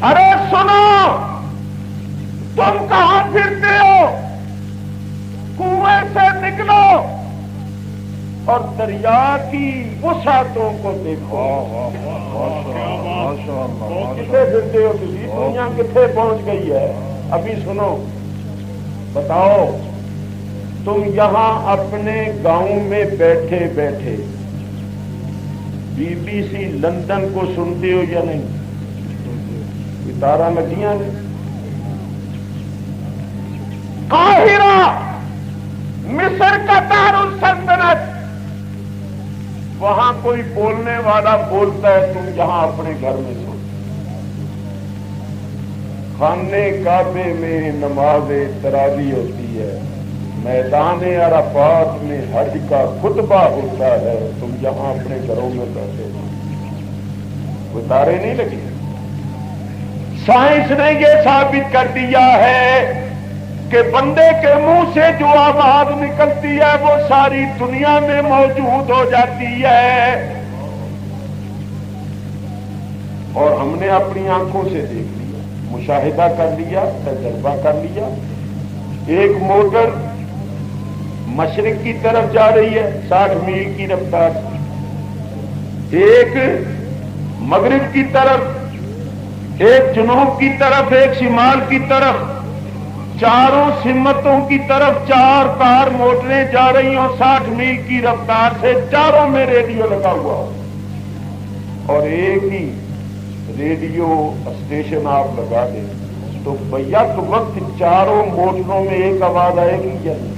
ارے سنو، تم کہاں پھرتے ہو؟ کنویں سے نکلو اور دریا کی وسعتوں کو دیکھو۔ کتنے پھرتے ہو تھی؟ دنیا کتنے پہنچ گئی ہے؟ ابھی سنو، بتاؤ، تم یہاں اپنے گاؤں میں بیٹھے بیٹھے BBC لندن کو سنتے ہو یا نہیں؟ ستارہ ندیاں نے، قاہرہ مصر کا دارالسلطنت، وہاں کوئی بولنے والا بولتا ہے، تم یہاں اپنے گھر میں سو۔ خانے کعبے میں نماز تراویح ہوتی ہے، میدان عرفات میں حج کا خطبہ ہوتا ہے، تم یہاں اپنے گھروں میں بیٹھے ہو، کوئی تارے نہیں لگے۔ سائنس نے یہ ثابت کر دیا ہے کہ بندے کے منہ سے جو آواز نکلتی ہے وہ ساری دنیا میں موجود ہو جاتی ہے، اور ہم نے اپنی آنکھوں سے دیکھ لیا، مشاہدہ کر لیا، تجربہ کر لیا۔ ایک موٹر مشرق کی طرف جا رہی ہے 60 میل کی رفتار سے، ایک مغرب کی طرف، ایک جنوب کی طرف، ایک شمال کی طرف، چاروں سمتوں کی طرف 4 کار موٹریں جا رہی ہوں 60 میل کی رفتار سے، چاروں میں ریڈیو لگا ہوا ہو، اور ایک ہی ریڈیو اسٹیشن آپ لگا دیں تو بیک وقت چاروں موٹروں میں ایک آواز آئے گی یا نہیں؟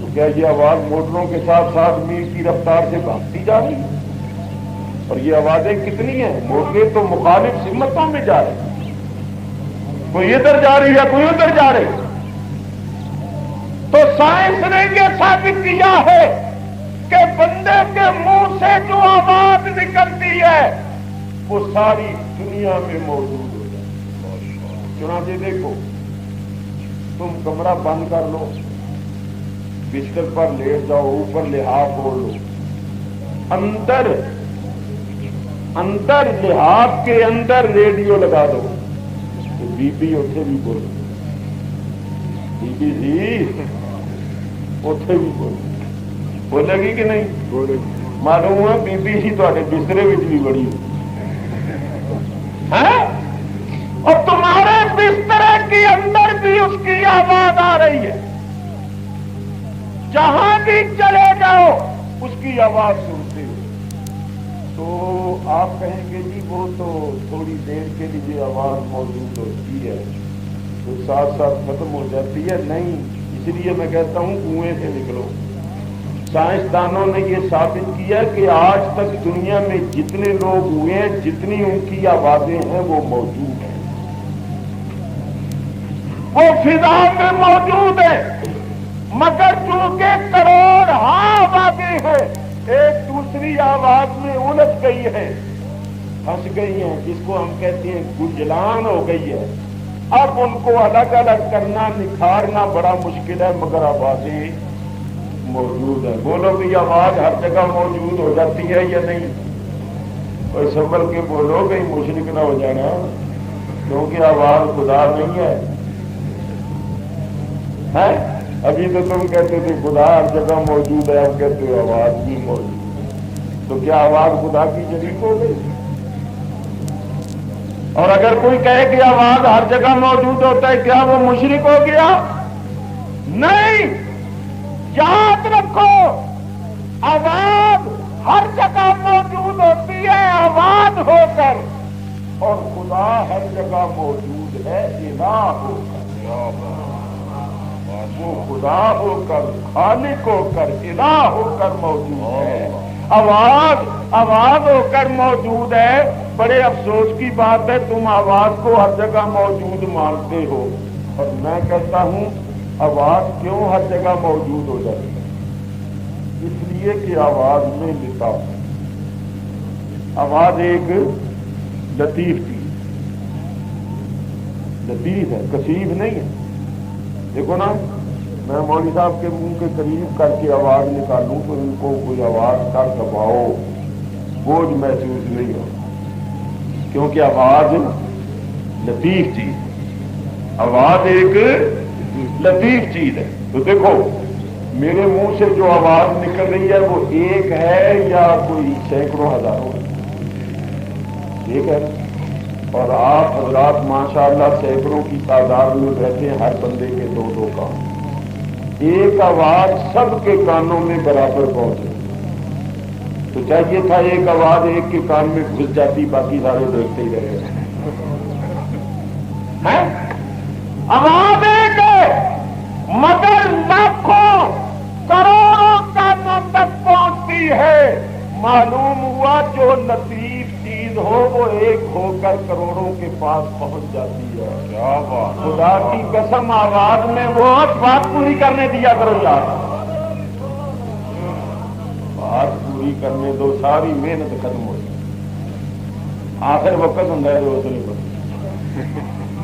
تو کیا یہ آواز موٹروں کے ساتھ 60 میل کی رفتار سے بھاگتی جا رہی ہے؟ اور یہ آوازیں کتنی ہیں؟ موٹریں تو مخالف سمتوں میں جا رہی ہیں، کوئی ادھر جا رہی ہے، کوئی ادھر جا رہی ہے۔ تو سائنس نے یہ ثابت کیا ہے کہ بندے کے منہ سے جو آواز نکلتی ہے وہ ساری دنیا میں موجود ہو جائے۔ چنانچہ دیکھو، تم کمرہ بند کر لو، بستر پر لیٹ جاؤ، اوپر لحاف اوڑھ لو، اندر لحاف کے اندر ریڈیو لگا دو، بی بی اتے بھی بولو، BBC اتے بھی بولے گی کہ نہیں؟ معلوم ہے BBC تے بسترے بھی بڑی ہے، اور تمہارے بسترے کے اندر بھی اس کی آواز آ رہی ہے، جہاں بھی چلے جاؤ اس کی آواز سنتے ہو۔ تو آپ کہیں گے جی وہ تو تھوڑی دیر کے لیے آواز موجود ہوتی ہے تو ساتھ ساتھ ختم ہو جاتی ہے۔ نہیں، اس لیے میں کہتا ہوں کنویں سے نکلو۔ سائنسدانوں نے یہ ثابت کیا کہ آج تک دنیا میں جتنے لوگ ہوئے ہیں، جتنی ان کی آوازیں ہیں وہ موجود ہیں، وہ فضا میں موجود ہیں، مگر چونکہ کروڑ آوازیں ہیں، ایک دوسری آواز میں الجھ گئی ہے، پھنس گئی ہیں، جس کو ہم کہتے ہیں گنجلان ہو گئی ہے۔ اب ان کو الگ الگ کرنا، نکھارنا بڑا مشکل ہے، مگر آوازیں موجود ہے۔ بولو بھی آواز ہر جگہ موجود ہو جاتی ہے یا نہیں؟ کوئی سنبھل کے بولو، کہیں مشرک نہ ہو جانا، کیونکہ آواز خدا نہیں ہے۔ ابھی تو تم کہتے تھے خدا ہر جگہ موجود ہے، اب کہتے ہو آواز بھی موجود، تو کیا آواز خدا کی شریک ہو گئی؟ اور اگر کوئی کہے کہ آواز ہر جگہ موجود ہوتا ہے، کیا وہ مشرک ہو گیا؟ نہیں، یاد رکھو، آواز ہر جگہ موجود ہوتی ہے آواز ہو کر، اور خدا ہر جگہ موجود ہے الہ ہو کر۔ وہ خدا ہو کر، خالق ہو کر، الہ ہو کر موجود ہے، آواز ہو کر موجود ہے۔ بڑے افسوس کی بات ہے تم آواز کو ہر جگہ موجود مانتے ہو، اور میں کہتا ہوں آواز کیوں ہر جگہ موجود ہو جاتی ہے؟ اس لیے کہ آواز میں لطافت، آواز ایک لطیف چیز، لطیف ہے، کثیف نہیں ہے۔ دیکھو نا، میں مولوی صاحب کے منہ کے قریب کر کے آواز نکالوں تو ان کو کوئی آواز کا دباؤ، بوجھ محسوس نہیں ہو، کیونکہ آواز لطیف چیز ہے، آواز ایک لطیف چیز ہے۔ تو دیکھو میرے منہ سے جو آواز نکل رہی ہے وہ ایک ہے یا کوئی سینکڑوں ہزاروں؟ ایک ہے، اور آپ حضرات ماشاءاللہ سینکڑوں کی تعداد میں رہتے ہیں، ہر بندے کے دو دو کان، ایک آواز سب کے کانوں میں برابر پہنچے تو چاہیے تھا ایک آواز ایک کے کان میں گھس جاتی، باقی سارے دیکھتے ہی رہے۔ آواز ایک ہے مگر لاکھوں کروڑوں کانوں تک پہنچتی ہے۔ معلوم ہوا جو لطیف چیز ہو وہ ایک ہو کر کروڑوں کے پاس پہنچ جاتی ہے۔ کیا بات! خدا کی قسم آواز میں وہ بات پوری کرنے دیا کرو یار، بات پوری کرنے دو، ساری محنت ختم ہو جائے، آخر وقت ہوں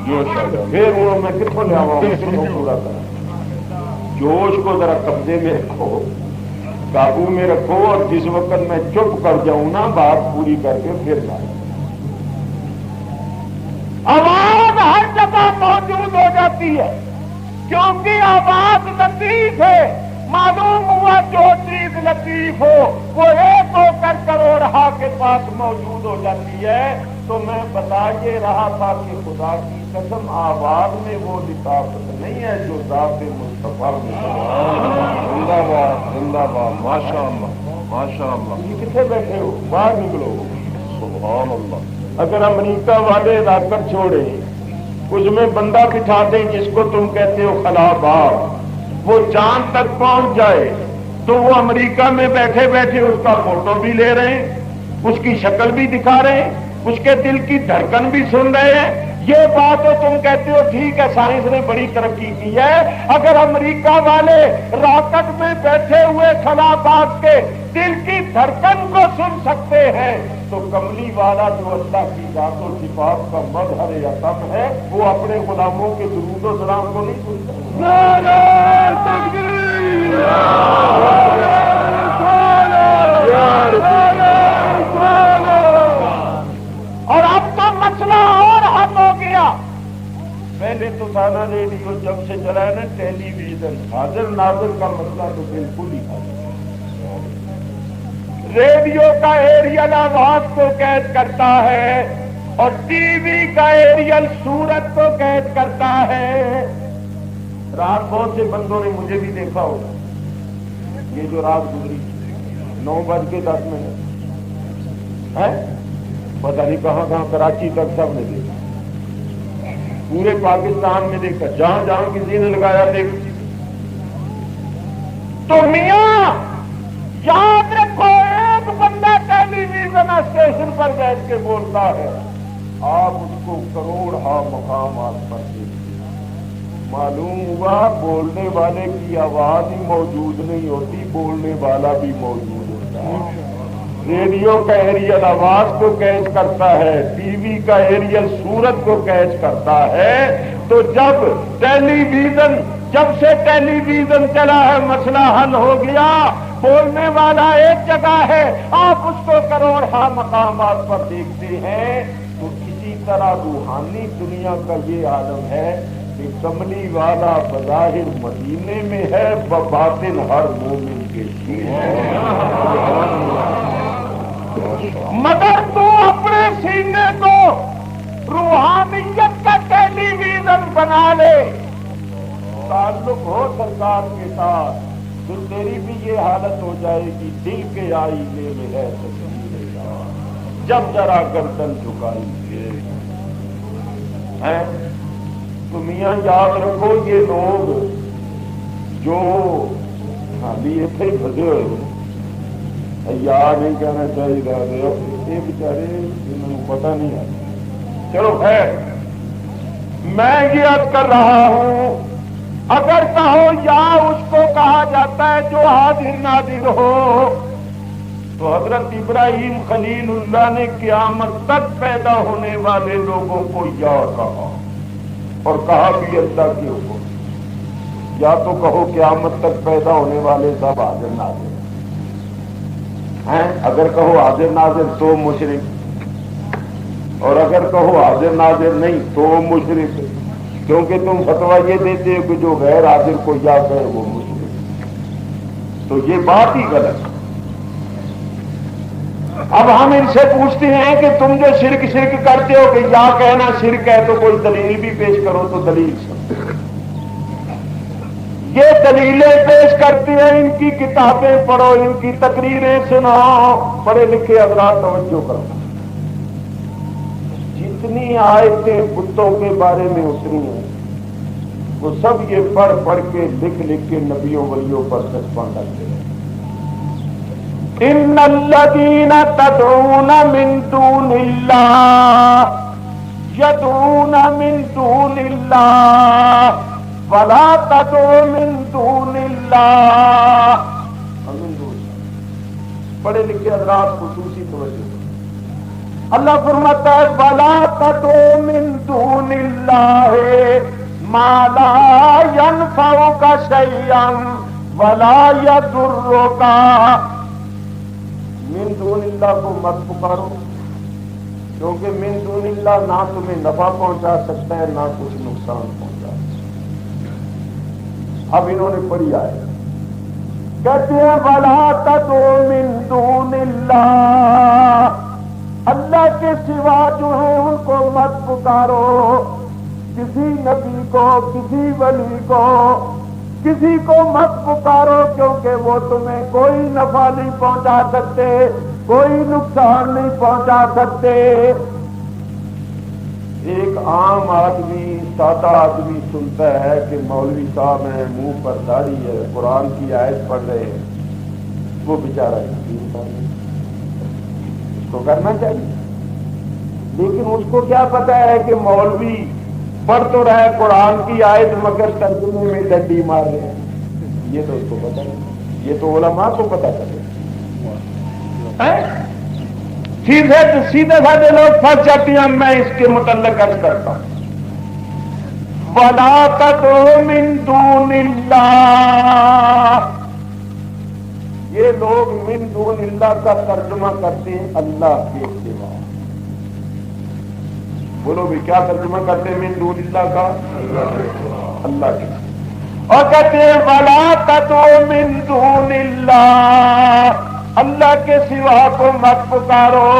جو اس نے پھر وہ میں کتوں لیا پورا کرا۔ جوش کو ذرا قبضے میں رکھو، قابو میں رکھو، اور جس وقت میں چپ کر جاؤں نا بات پوری کر کے پھر لائے۔ آواز ہر جگہ موجود ہو جاتی ہے کیونکہ آواز لطیف ہے۔ معلوم ہوا جو چیز لطیف ہو وہ ایک ہو کر کروڑہا کے پاس موجود ہو جاتی ہے۔ تو میں بتا یہ رہا تھا کہ خدا کی قسم آواز میں وہ لطافت نہیں ہے جو ذات مصطفیٰ میں۔ زندہ باد، زندہ باد، ماشاء اللہ، ماشاء اللہ۔ یہ کتنے بیٹھے ہو؟ باہر نکلو۔ سبحان اللہ۔ اگر امریکہ والے راکٹ چھوڑے، اس میں بندہ بٹھا دیں جس کو تم کہتے ہو خلابار، وہ چاند تک پہنچ جائے تو وہ امریکہ میں بیٹھے بیٹھے اس کا فوٹو بھی لے رہے ہیں، اس کی شکل بھی دکھا رہے ہیں، اس کے دل کی دھڑکن بھی سن رہے ہیں۔ یہ بات تو تم کہتے ہو ٹھیک ہے سائنس نے بڑی ترقی کی ہے۔ اگر امریکہ والے راکٹ میں بیٹھے ہوئے خلابات کے دل کی دھڑکن کو سن سکتے ہیں تو کملی والا جو اللہ کی ذات و صفات کا مظہر عطم ہے وہ اپنے غلاموں کے درود و سلام کو نہیں سن سکتے۔ نعرہ تکبیر! اور اب تو مسئلہ اور حل ہو گیا۔ پہلے تو سارا ریڈیو جب سے چلا ہے نا ٹیلی ویژن، حاضر ناظر کا مسئلہ تو بالکل ہی تھا۔ ریڈیو کا ایریل آواز کو قید کرتا ہے اور ٹی وی کا ایریل صورت کو قید کرتا ہے۔ رات بہت سے بندوں نے مجھے بھی دیکھا ہوگا، یہ جو رات گزری 9:10 ہے، پتہ نہیں کہاں کہاں کراچی تک سب نے دیکھا، پورے پاکستان میں دیکھا، جہاں جہاں کسی نے لگایا دیکھ۔ تو میاں یاد رکھو ایک بندہ ٹیلی ویژن اسٹیشن پر بیٹھ کے بولتا ہے، آپ اس کو کروڑہا مقامات پر دیکھتے۔ معلوم ہوا بولنے والے کی آواز ہی موجود نہیں ہوتی، بولنے والا بھی موجود ہوتا ہے۔ ریڈیو کا ایریل آواز کو کیچ کرتا ہے، ٹی وی کا ایریل صورت کو کیچ کرتا ہے۔ تو جب سے ٹیلی ویژن چلا ہے مسئلہ حل ہو گیا۔ بولنے والا ایک جگہ ہے، آپ اس کو کروڑہا مقامات پر دیکھتے ہیں۔ تو اسی طرح روحانی دنیا کا یہ عالم ہے کہ کملی والا بظاہر مدینے میں ہے، بباطن ہر مومن کے مگر تو اپنے سینے کو روحانیت کا ٹیلی ویژن بنا لے، تعلق ہو سرکار کے ساتھ، تو تیری بھی یہ حالت ہو جائے گی، دل کے آئینے میں ہے تصویر یار، جب ذرا گردن جھکائی گے ہیں۔ تو میاں یاد رکھو یہ لوگ جو خالی اتنے ہی پھنسے ہوئے یار نہیں کہنا چاہیے، یہ بیچارے انہوں پتہ نہیں ہے۔ چلو خیر، میں یہ عرض کر رہا ہوں، اگر کہو یا اس کو کہا جاتا ہے جو حاضر ناظر ہو، تو حضرت ابراہیم خلیل اللہ نے قیامت تک پیدا ہونے والے لوگوں کو یا کہا، اور کہا بھی اللہ کے حکم۔ یا تو کہو قیامت تک پیدا ہونے والے سب حاضر ناظر ہیں، اگر کہو حاضر ناظر تو مشرک، اور اگر کہو حاضر ناظر نہیں تو مشرک، کیونکہ تم فتویٰ یہ دیتے ہو کہ جو غیر حاضر کو یا کہے وہ مشرک، تو یہ بات ہی غلط۔ اب ہم ان سے پوچھتے ہیں کہ تم جو شرک کرتے ہو کہ یا کہنا شرک ہے، تو کوئی دلیل بھی پیش کرو، تو دلیل سن۔ یہ دلیلیں پیش کرتی ہیں، ان کی کتابیں پڑھو، ان کی تقریریں سناؤ، پڑھے لکھے حضرات توجہ کرو۔ جتنی آیتیں بتوں کے بارے میں اتری ہیں وہ سب یہ پڑھ پڑھ کے لکھ کے نبیوں ولیوں پر چسپاں کرتے ہیں۔ ان الذین تدعون من دون اللہ یدعون من دون اللہ ولا تدعوا من دون اللہ۔ پڑھے لکھے حضرات خصوصی توجہ۔ اللہ فرماتا ہے ولا تدعوا من دون اللہ ما لا ينفعك شيئا ولا يضرك۔ من دون اللہ کو مت پکارو، کیونکہ من دون اللہ نہ تمہیں نفع پہنچا سکتا ہے نہ کچھ نقصان پہنچا سکتا ہے۔ اب انہوں نے پڑھی آئے، کہتے ہیں ولا تدعوا من دون اللہ، اللہ کے سوا جو ہے ان کو مت پکارو، کسی نبی کو، کسی ولی کو، کسی کو مت پکارو، کیونکہ وہ تمہیں کوئی نفع نہیں پہنچا سکتے، کوئی نقصان نہیں پہنچا سکتے۔ ایک عام آدمی، سادہ آدمی سنتا ہے کہ مولوی صاحب ہیں، منہ پر داڑھی ہے، قرآن کی آیت پڑھ رہے ہیں، وہ بیچارہ یقین کر لے، اس کو کرنا چاہیے، لیکن اس کو کیا پتا ہے کہ مولوی پڑھ تو رہا ہے قرآن کی آیت مگر ترجمے میں ڈنڈی مار رہے ہیں، یہ تو اس کو پتا نہیں، یہ تو علماء کو پتا چلے۔ سیدھے سادے لوگ پھنس جاتے ہیں، میں اس کے متعلق عرض کرتا ہوں وَلَا تَدْعُوا مِن دُونِ اللَّهِ۔ یہ لوگ من دون اللہ کا ترجمہ کرتے ہیں اللہ کے سوا۔ بولو بھی کیا ترجمہ کرتے ہیں من دون اللہ کا؟ اللہ کے سوا۔ اور کہتے ہیں وَلَا تَدْعُوا مِن دُونِ اللَّهِ، اللہ کے سوا کو مت پکارو۔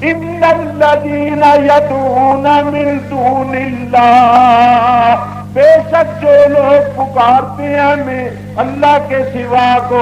ان الذین یدعون من دون اللہ، بے شک جو لوگ پکارتے ہیں اللہ کے سوا کو